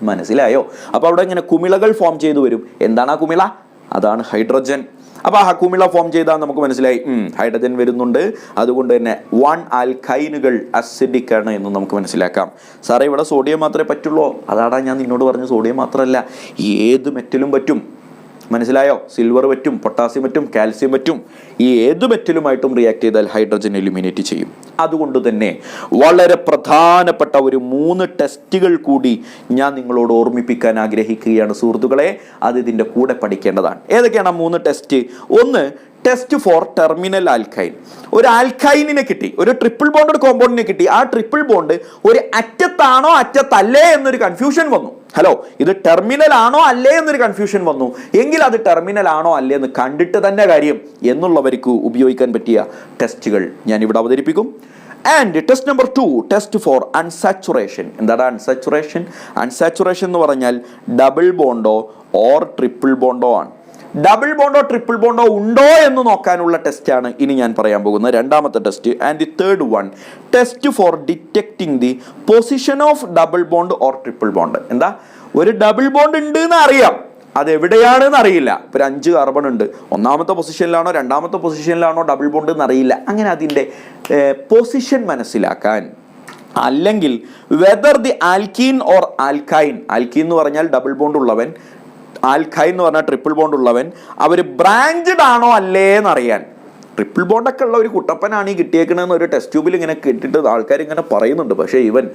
[SPEAKER 1] മനസ്സിലായോ? അപ്പോൾ അവിടെ ഇങ്ങനെ കുമിളകൾ ഫോം ചെയ്തു വരും. എന്താണ് ആ കുമിള? അതാണ് ഹൈഡ്രജൻ. അപ്പോൾ ആ കുമിള ഫോം ചെയ്താൽ നമുക്ക് മനസ്സിലായി ഹൈഡ്രജൻ വരുന്നുണ്ട്, അതുകൊണ്ട് തന്നെ 1 ആൽക്കൈനുകൾ അസിഡിക് ആണ് എന്ന് നമുക്ക് മനസ്സിലാക്കാം. സാറേ ഇവിടെ സോഡിയം മാത്രമേ പറ്റുള്ളൂ. അതാടാ ഞാൻ നിന്നോട് പറഞ്ഞു, സോഡിയം മാത്രമല്ല ഏത് മെറ്റലും പറ്റും. മനസ്സിലായോ? സിൽവർ പറ്റും, പൊട്ടാസ്യം പറ്റും, കാൽസ്യം പറ്റും. ഈ ഏത് മെറ്റലുമായിട്ടും റിയാക്ട് ചെയ്താൽ ഹൈഡ്രജൻ എലിമിനേറ്റ് ചെയ്യും. അതുകൊണ്ട് തന്നെ വളരെ പ്രധാനപ്പെട്ട ഒരു 3 ടെസ്റ്റുകൾ കൂടി ഞാൻ നിങ്ങളോട് ഓർമ്മിപ്പിക്കാൻ ആഗ്രഹിക്കുകയാണ് സുഹൃത്തുക്കളെ. അത് ഇതിൻ്റെ കൂടെ പഠിക്കേണ്ടതാണ്. ഏതൊക്കെയാണ് 3 ടെസ്റ്റ്? ഒന്ന്, ടെസ്റ്റ് ഫോർ ടെർമിനൽ ആൽക്കൈൻ. ഒരു ആൽക്കൈനിനെ കിട്ടി, ഒരു ട്രിപ്പിൾ ബോണ്ടഡ് കോമ്പൗണ്ടിനെ കിട്ടി. ആ ട്രിപ്പിൾ ബോണ്ട് ഒരു അറ്റത്താണോ അറ്റത്തല്ലേ എന്നൊരു കൺഫ്യൂഷൻ വന്നു. ഹലോ, ഇത് ടെർമിനൽ ആണോ അല്ലേ എന്നൊരു കൺഫ്യൂഷൻ വന്നു. എങ്കിൽ അത് ടെർമിനൽ ആണോ അല്ലേ എന്ന് കണ്ടിട്ട് തന്നെ കാര്യം എന്നുള്ളവർക്ക് ഉപയോഗിക്കാൻ പറ്റിയ ടെസ്റ്റുകൾ ഞാൻ ഇവിടെ അവതരിപ്പിക്കും. And test number 2, test for unsaturation. എന്താണ് അൺസാച്ചുറേഷൻ? അൺസാച്ചുറേഷൻ എന്ന് പറഞ്ഞാൽ ഡബിൾ ബോണ്ടോ ഓർ ട്രിപ്പിൾ ബോണ്ടോ ആണ്. ഡബിൾ ബോണ്ടോ ട്രിപ്പിൾ ബോണ്ടോ ഉണ്ടോ എന്ന് നോക്കാനുള്ള ടെസ്റ്റാണ് ഇനി ഞാൻ പറയാൻ പോകുന്നത്, രണ്ടാമത്തെ test. And the third one, test for detecting the position of double bond or triple bond. എന്താ, ഒരു ഡബിൾ ബോണ്ട് ഉണ്ട് എന്ന് അറിയാം, അത് എവിടെയാണെന്ന് അറിയില്ല. ഇപ്പോൾ 5 കാർബൺ ഉണ്ട്, ഒന്നാമത്തെ പൊസിഷനിലാണോ രണ്ടാമത്തെ പൊസിഷനിലാണോ ഡബിൾ ബോണ്ട് എന്ന് അറിയില്ല. അങ്ങനെ അതിൻ്റെ പൊസിഷൻ മനസ്സിലാക്കാൻ, അല്ലെങ്കിൽ whether the alkene or alkyne, alkene എന്ന് പറഞ്ഞാൽ ഡബിൾ ബോണ്ട് ഉള്ളവൻ, ആൽക്കൈൻ എന്ന് പറഞ്ഞാൽ ട്രിപ്പിൾ ബോണ്ട് ഉള്ളവൻ, അവർ ബ്രാഞ്ചഡ് ആണോ അല്ലേ എന്നറിയാൻ. ട്രിപ്പിൾ ബോണ്ടൊക്കെ ഉള്ള ഒരു കുട്ടപ്പനാണ് ഈ കിട്ടിയേക്കണമെന്ന് ഒരു ടെസ്റ്റ് ട്യൂബിൽ ഇങ്ങനെ കിട്ടിയിട്ട് ആൾക്കാർ ഇങ്ങനെ പറയുന്നുണ്ട്. പക്ഷേ ഇവൻ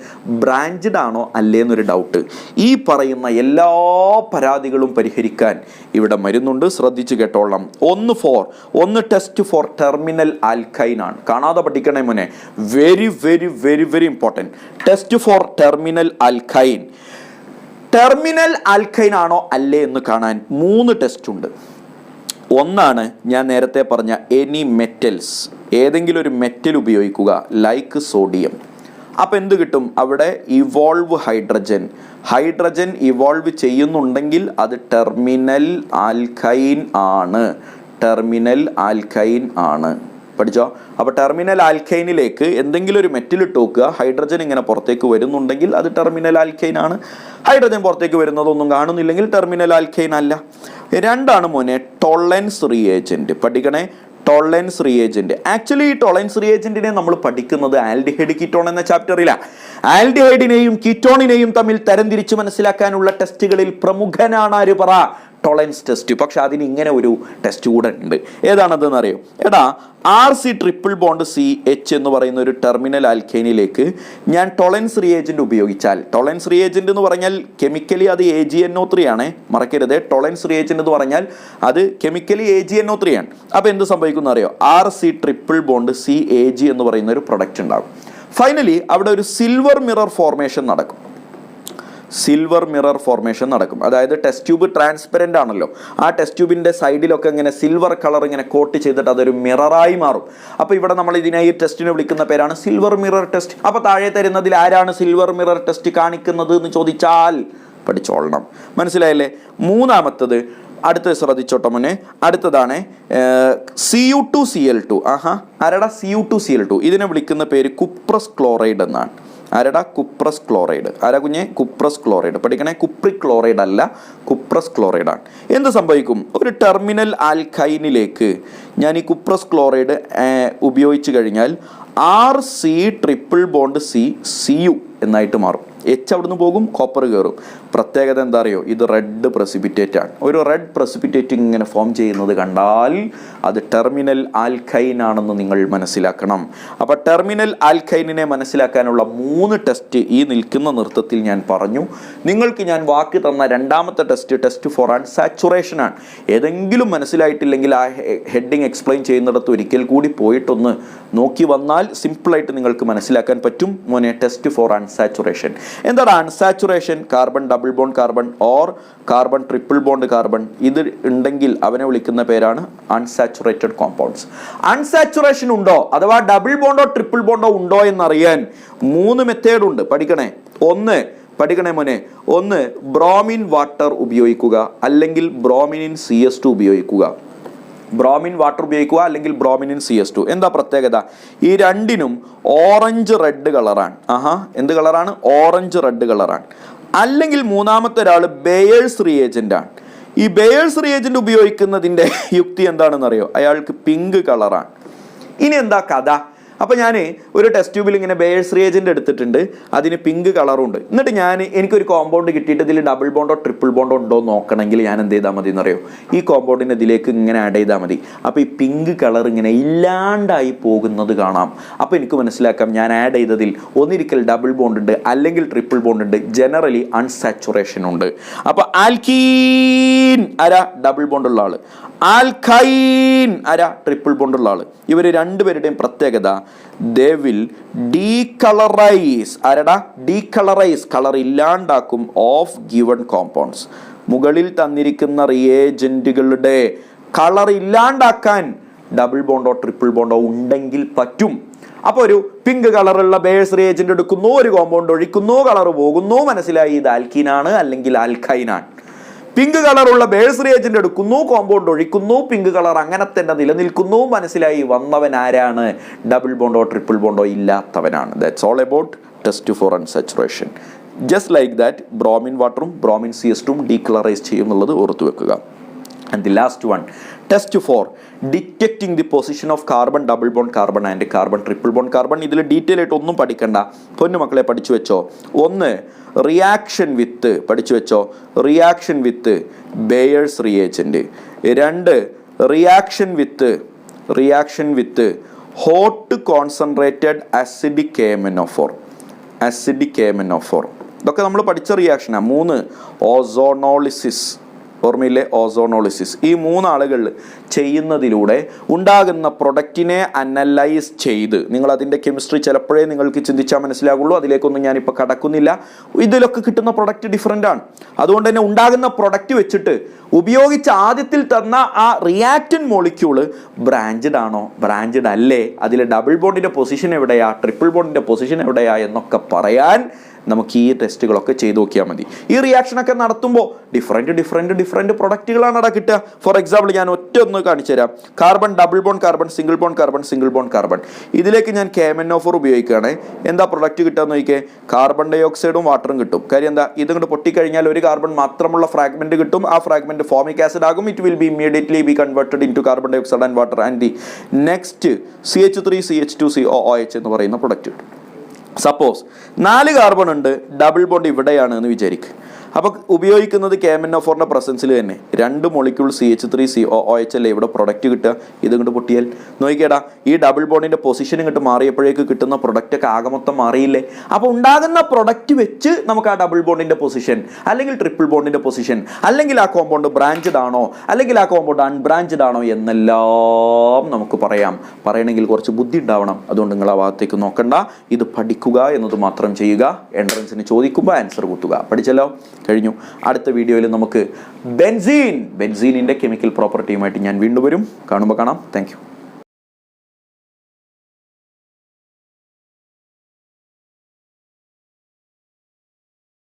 [SPEAKER 1] ബ്രാഞ്ചഡ് ആണോ അല്ലേ എന്നൊരു ഡൗട്ട്. ഈ പറയുന്ന എല്ലാ പരാതികളും പരിഹരിക്കാൻ ഇവിടെ മരുന്നുണ്ട്, ശ്രദ്ധിച്ച് കേട്ടോളാം. ഒന്ന് ടെസ്റ്റ് ഫോർ ടെർമിനൽ ആൽക്കൈൻ ആണ്. കാണാതെ പഠിക്കണേ മോനെ, very very very very important. Test for terminal alkyne. Terminal alkyne ആണോ അല്ലേ എന്ന് കാണാൻ 3 ടെസ്റ്റ് ഉണ്ട്. ഒന്നാണ് ഞാൻ നേരത്തെ പറഞ്ഞ എനി മെറ്റൽസ്, ഏതെങ്കിലും ഒരു മെറ്റൽ ഉപയോഗിക്കുക, ലൈക്ക് സോഡിയം. അപ്പോൾ എന്ത് കിട്ടും? അവിടെ ഇവോൾവ് ഹൈഡ്രജൻ ഇവോൾവ് ചെയ്യുന്നുണ്ടെങ്കിൽ അത് ടെർമിനൽ ആൽക്കൈൻ ആണ്. പഠിച്ചോ? അപ്പോൾ ടെർമിനൽ ആൽക്കൈനിലേക്ക് എന്തെങ്കിലും ഒരു മെറ്റൽ ഇട്ട് നോക്കുക, ഹൈഡ്രജൻ ഇങ്ങനെ പുറത്തേക്ക് വരുന്നുണ്ടെങ്കിൽ അത് ടെർമിനൽ ആൽക്കൈൻ ആണ്. ഹൈഡ്രജൻ പുറത്തേക്ക് വരുന്നതൊന്നും കാണുന്നില്ലെങ്കിൽ ടെർമിനൽ ആൽക്കൈൻ അല്ല. 2 മോനെ ടോളൻസ് റിയേജന്റ്. പഠിക്കണേ, ടോളൻസ് റിയേജന്റ്. ആക്ച്വലി ഈ ടോളൻസ് റിയേജന്റിനെ നമ്മൾ പഠിക്കുന്നത് ആൽഡിഹൈഡ് കീറ്റോൺ എന്ന ചാപ്റ്ററിലാണ്. ആൽഡിഹൈഡിനെയും കീറ്റോണിനെയും തമ്മിൽ തരംതിരിച്ച് മനസ്സിലാക്കാനുള്ള ടെസ്റ്റുകളിൽ പ്രമുഖനാണ് ആര് പറ? ടോളൻസ് ടെസ്റ്റ്. പക്ഷെ അതിന് ഇങ്ങനെ ഒരു ടെസ്റ്റ് കൂടെ ഉണ്ട്. ഏതാണതെന്ന് അറിയോ? എടാ, RC∼CH എന്ന് പറയുന്ന ഒരു ടെർമിനൽ ആൽക്കൈനിലേക്ക് ഞാൻ ടോളൻസ് റിയേജന്റ് ഉപയോഗിച്ചാൽ, ടോളൻസ് റിയേജന്റ് എന്ന് പറഞ്ഞാൽ കെമിക്കലി അത് AgNO3 ആണ്, മറക്കരുത്. ടോളൻസ് റിയേജന്റ് എന്ന് പറഞ്ഞാൽ അത് കെമിക്കലി AgNO3 ആണ്. അപ്പോൾ എന്ത് സംഭവിക്കുന്നു അറിയോ? RC∼CAG എന്ന് പറയുന്ന ഒരു പ്രൊഡക്റ്റ് ഉണ്ടാകും. ഫൈനലി അവിടെ ഒരു സിൽവർ മിറർ ഫോർമേഷൻ നടക്കും. അതായത് ടെസ്റ്റ് ട്യൂബ് ട്രാൻസ്പെറൻ്റ് ആണല്ലോ, ആ ടെസ്റ്റ് ട്യൂബിൻ്റെ സൈഡിലൊക്കെ ഇങ്ങനെ സിൽവർ കളർ ഇങ്ങനെ കോട്ട് ചെയ്തിട്ട് അതൊരു മിററായി മാറും. അപ്പോൾ ഇവിടെ നമ്മൾ ഇതിനെ ഈ ടെസ്റ്റിനെ വിളിക്കുന്ന പേരാണ് സിൽവർ മിറർ ടെസ്റ്റ്. അപ്പോൾ താഴെ തരുന്നതിൽ ആരാണ് സിൽവർ മിറർ ടെസ്റ്റ് കാണിക്കുന്നത് എന്ന് ചോദിച്ചാൽ പഠിച്ചോളണം. മനസ്സിലായല്ലേ? മൂന്നാമത്തത് അടുത്തത് ശ്രദ്ധിച്ചോട്ടെ മോനെ, അടുത്തതാണ് Cu2Cl2. ആരടാ Cu2Cl2? ഇതിനെ വിളിക്കുന്ന പേര് കുപ്രസ് ക്ലോറൈഡ് എന്നാണ്. ആരടാ? Cuprous chloride. ആരാ കുഞ്ഞെ? Cuprous chloride. പഠിക്കണേ, കുപ്രിക് ക്ലോറൈഡ് അല്ല, കുപ്രസ് ക്ലോറൈഡ് ആണ്. എന്ത് സംഭവിക്കും? ഒരു ടെർമിനൽ ആൽക്കൈനിലേക്ക് ഞാൻ ഈ കുപ്രസ് ക്ലോറൈഡ് ഉപയോഗിച്ച് കഴിഞ്ഞാൽ RC∼Cu എന്നായിട്ട് മാറും. H അവിടുന്ന് പോകും, കോപ്പർ കയറും. പ്രത്യേകത എന്താ അറിയോ? ഇത് റെഡ് പ്രസിപ്പിറ്റേറ്റ് ആണ്. ഒരു റെഡ് പ്രസിപ്പിറ്റേറ്റ് ഇങ്ങനെ ഫോം ചെയ്യുന്നത് കണ്ടാൽ അത് ടെർമിനൽ ആൽക്കൈൻ ആണെന്ന് നിങ്ങൾ മനസ്സിലാക്കണം. അപ്പോൾ ടെർമിനൽ ആൽക്കൈനിനെ മനസ്സിലാക്കാനുള്ള 3 ടെസ്റ്റ് ഈ നിൽക്കുന്ന നൃത്തത്തിൽ ഞാൻ പറഞ്ഞു. നിങ്ങൾക്ക് ഞാൻ വാക്ക് തന്ന രണ്ടാമത്തെ ടെസ്റ്റ് ഫോർ അൺസാച്ചുറേഷൻ ആണ്. ഏതെങ്കിലും മനസ്സിലായിട്ടില്ലെങ്കിൽ ആ ഹെഡിങ് എക്സ്പ്ലെയിൻ ചെയ്യുന്നിടത്ത് ഒരിക്കൽ കൂടി പോയിട്ടൊന്ന് നോക്കി വന്നാൽ സിമ്പിളായിട്ട് നിങ്ങൾക്ക് മനസ്സിലാക്കാൻ പറ്റും മോനെ. Test for unsaturation unsaturation. എന്താണ് unsaturation? Carbon double bond carbon or carbon triple bond carbon ഇത് ഉണ്ടെങ്കിൽ അവനെ വിളിക്കുന്ന പേരാണ് അൺസാച്ചുറേറ്റഡ് കോമ്പൗണ്ട്സ്. അൺസാച്ചുറേഷൻ ഉണ്ടോ അഥവാ ഡബിൾ ബോണ്ടോ ട്രിപ്പിൾ ബോണ്ടോ ഉണ്ടോ എന്നറിയാൻ 3 മെത്തേഡ് ഉണ്ട്. പഠിക്കണേ. പഠിക്കണേ മോനെ. ഒന്ന്, ബ്രോമിൻ വാട്ടർ ഉപയോഗിക്കുക, അല്ലെങ്കിൽ ബ്രോമിനിൻ CS2 ഉപയോഗിക്കുക. ബ്രോമിൻ വാട്ടർ ഉപയോഗിക്കുക അല്ലെങ്കിൽ ബ്രോമിനിൻ CS2. എന്താ പ്രത്യേകത? ഈ രണ്ടിനും ഓറഞ്ച് റെഡ് കളറാണ്. എന്ത് കളറാണ്? ഓറഞ്ച് റെഡ് കളറാണ്. അല്ലെങ്കിൽ മൂന്നാമത്തെ ഒരാൾ ബെയേഴ്സ് റിയേജന്റ് ആണ്. ഈ ബെയേഴ്സ് റിയേജന്റ് ഉപയോഗിക്കുന്നതിൻ്റെ യുക്തി എന്താണെന്ന് അറിയോ? അയാൾക്ക് പിങ്ക് കളറാണ്. ഇനി എന്താ കഥ? അപ്പോൾ ഞാൻ ഒരു ടെസ്റ്റ് ട്യൂബിൽ ഇങ്ങനെ ബെയേഴ്സ് റിയേജന്റ് എടുത്തിട്ടുണ്ട്, അതിന് പിങ്ക് കളറുണ്ട്. എന്നിട്ട് എനിക്കൊരു കോമ്പൗണ്ട് കിട്ടിയിട്ട് ഇതിൽ ഡബിൾ ബോണ്ടോ ട്രിപ്പിൾ ബോണ്ടോ ഉണ്ടോ നോക്കണമെങ്കിൽ ഞാൻ എന്ത് ചെയ്താൽ മതി എന്നറിയോ? ഈ കോമ്പൗണ്ടിനെ ഇതിലേക്ക് ഇങ്ങനെ ആഡ് ചെയ്താൽ മതി. അപ്പോൾ ഈ പിങ്ക് കളർ ഇങ്ങനെ ഇല്ലാണ്ടായി പോകുന്നത് കാണാം. അപ്പോൾ എനിക്ക് മനസ്സിലാക്കാം ഞാൻ ആഡ് ചെയ്തതിൽ ഒന്നിരിക്കൽ ഡബിൾ ബോണ്ട് ഉണ്ട്, അല്ലെങ്കിൽ ട്രിപ്പിൾ ബോണ്ട് ഉണ്ട്, ജനറലി അൺസാച്ചുറേഷൻ ഉണ്ട്. അപ്പോൾ ആൽക്കീൻ ആരാ? ഡബിൾ ബോണ്ട് ഉള്ള ആള്. ആൽക്കൈൻ ആരാ? ട്രിപ്പിൾ ബോണ്ട് ഉള്ള ആള്. ഇവർ രണ്ടുപേരുടെയും പ്രത്യേകത, they will decolorize. ആരടാ? decolorize, കളർ ഇല്ലാണ്ടാക്കും ഓഫ് ഗിവൺ കോമ്പൗണ്ട്സ്. മുകളിൽ തന്നിരിക്കുന്ന റിയേജന്റുകളുടെ കളർ ഇല്ലാണ്ടാക്കാൻ ഡബിൾ ബോണ്ടോ ട്രിപ്പിൾ ബോണ്ടോ ഉണ്ടെങ്കിൽ പറ്റും. അപ്പോൾ ഒരു പിങ്ക് കളറുള്ള ബേഴ്സ് റിയേജന്റ് എടുക്കുന്നു, ഒരു കോമ്പൗണ്ട് ഒഴിക്കുന്നു, കളർ പോകുന്നു, മനസ്സിലായി ഇത് ആൽക്കീനാണ് അല്ലെങ്കിൽ ആൽക്കൈനാണ്. പിങ്ക് കളറുള്ള ബേഴ്സ് റിയേജന്റ് എടുക്കുന്നു, കോമ്പൗണ്ട് ഒഴിക്കുന്നു, പിങ്ക് കളർ അങ്ങനെ തന്നെ നിലനിൽക്കുന്നു, മനസ്സിലായി വന്നവൻ ആരാണ്? ഡബിൾ ബോണ്ടോ ട്രിപ്പിൾ ബോണ്ടോ ഇല്ലാത്തവനാണ്. That's all about test for unsaturation. Just like that bromine വാട്ടറും ബ്രോമിൻ CS2 ഡീകളറൈസ് ചെയ്യും എന്നുള്ളത് ഓർത്തു വെക്കുക. And the last one, test for detecting the position of carbon double bond carbon and carbon triple bond carbon. ഇതിൽ detail ആയിട്ട് ഒന്നും പഠിക്കണ്ട, പൊന്നു മക്കളെ പഠിച്ചു വെച്ചോ. ഒന്ന്, റിയാക്ഷൻ വിത്ത് പഠിച്ചു വെച്ചോ, reaction with bears reagent. 2, reaction with hot concentrated acidic KMnO4. ഇതൊക്കെ നമ്മൾ പഠിച്ച റിയാക്ഷനാണ്. 3, ഓസോണോളിസിസ്. ഓർമ്മയില്ലേ? ഓസോണോളിസിസ്. ഈ 3 ആളുകൾ ചെയ്യുന്നതിലൂടെ ഉണ്ടാകുന്ന പ്രൊഡക്റ്റിനെ അനലൈസ് ചെയ്ത്, നിങ്ങൾ അതിൻ്റെ കെമിസ്ട്രി ചിലപ്പോഴേ നിങ്ങൾക്ക് ചിന്തിച്ചാൽ മനസ്സിലാകുള്ളൂ, അതിലേക്കൊന്നും ഞാനിപ്പോൾ കടക്കുന്നില്ല. ഇതിലൊക്കെ കിട്ടുന്ന പ്രൊഡക്റ്റ് ഡിഫറെൻ്റ് ആണ്. അതുകൊണ്ട് തന്നെ ഉണ്ടാകുന്ന പ്രൊഡക്റ്റ് വെച്ചിട്ട് ഉപയോഗിച്ച ആദ്യത്തിൽ തന്ന ആ റിയാക്റ്റന്റ് മോളിക്യൂള് ബ്രാഞ്ചഡ് ആണോ ബ്രാഞ്ചഡ് അല്ലേ, അതിൽ ഡബിൾ ബോണ്ടിൻ്റെ പൊസിഷൻ എവിടെയാ, ട്രിപ്പിൾ ബോണ്ടിൻ്റെ പൊസിഷൻ എവിടെയാ എന്നൊക്കെ പറയാൻ നമുക്ക് ഈ ടെസ്റ്റുകളൊക്കെ ചെയ്ത് നോക്കിയാൽ മതി. ഈ റിയാക്ഷനൊക്കെ നടത്തുമ്പോൾ ഡിഫറെൻറ്റ് പ്രൊഡക്റ്റുകളാണ് അവിടെ കിട്ടുക. ഫോർ എക്സാമ്പിൾ ഞാൻ ഒന്ന് കാണിച്ചു തരാം. Carbon double bond carbon, single bond carbon. ഇതിലേക്ക് ഞാൻ KMnO4 ഉപയോഗിക്കുകയാണ്. എന്താ പ്രൊഡക്റ്റ് കിട്ടുക എന്ന് നോക്കിയേ? കാർബൺ ഡൈ ഓക്സൈഡും വാട്ടറും കിട്ടും. കാര്യം എന്താ? ഇതുകൊണ്ട് പൊട്ടിക്കഴിഞ്ഞാൽ ഒരു കാർബൺ മാത്രമുള്ള ഫ്രാഗ്മെന്റ് കിട്ടും. ആ ഫ്രാഗ്മെന്റ് ഫോമിക് ആസിഡ് ആകും. It will be immediately be converted into carbon dioxide and water and the next CH3CH2COOH എന്ന് പറയുന്ന പ്രൊഡക്റ്റ് കിട്ടും. സപ്പോസ് 4 കാർബൺ ഉണ്ട്, ഡബിൾ ബോണ്ട് ഇവിടെയാണ് എന്ന് വിചാരിക്കുക. അപ്പോൾ ഉപയോഗിക്കുന്നത് KMnO4ന്റെ പ്രസൻസിൽ തന്നെ 2 മോളിക്യൂൾ CH3COOH അല്ലേ ഇവിടെ പ്രൊഡക്റ്റ് കിട്ടുക. ഇതുകൊണ്ട് പൊട്ടിയാൽ നോക്കിക്കേടാ, ഈ ഡബിൾ ബോണ്ടിന്റെ പൊസിഷൻ ഇങ്ങോട്ട് മാറിയപ്പോഴേക്ക് കിട്ടുന്ന പ്രൊഡക്റ്റ് ഒക്കെ ആകെ മൊത്തം മാറിയില്ലേ. അപ്പോൾ ഉണ്ടാകുന്ന പ്രൊഡക്റ്റ് വെച്ച് നമുക്ക് ആ ഡബിൾ ബോണ്ടിന്റെ പൊസിഷൻ അല്ലെങ്കിൽ ട്രിപ്പിൾ ബോണ്ടിന്റെ പൊസിഷൻ, അല്ലെങ്കിൽ ആ കോമ്പൗണ്ട് ബ്രാഞ്ചഡ് ആണോ അല്ലെങ്കിൽ ആ കോമ്പൗണ്ട് അൺബ്രാഞ്ചഡ് ആണോ എന്നെല്ലാം നമുക്ക് പറയാം. പറയണമെങ്കിൽ കുറച്ച് ബുദ്ധി ഉണ്ടാവണം. അതുകൊണ്ട് നിങ്ങൾ ആ ഭാഗത്തേക്ക് നോക്കണ്ട, ഇത് പഠിക്കുക എന്നത് മാത്രം ചെയ്യുക. എൻട്രൻസിന് ചോദിക്കുമ്പോൾ ആൻസർ കുത്തുക. പഠിച്ചല്ലോ, കഴിഞ്ഞു. അടുത്ത വീഡിയോയിൽ നമുക്ക് ബെൻസീനിൻ്റെ കെമിക്കൽ പ്രോപ്പർട്ടിയുമായിട്ട് ഞാൻ വീണ്ടും വരും. കാണുമ്പോൾ കാണാം. Thank you.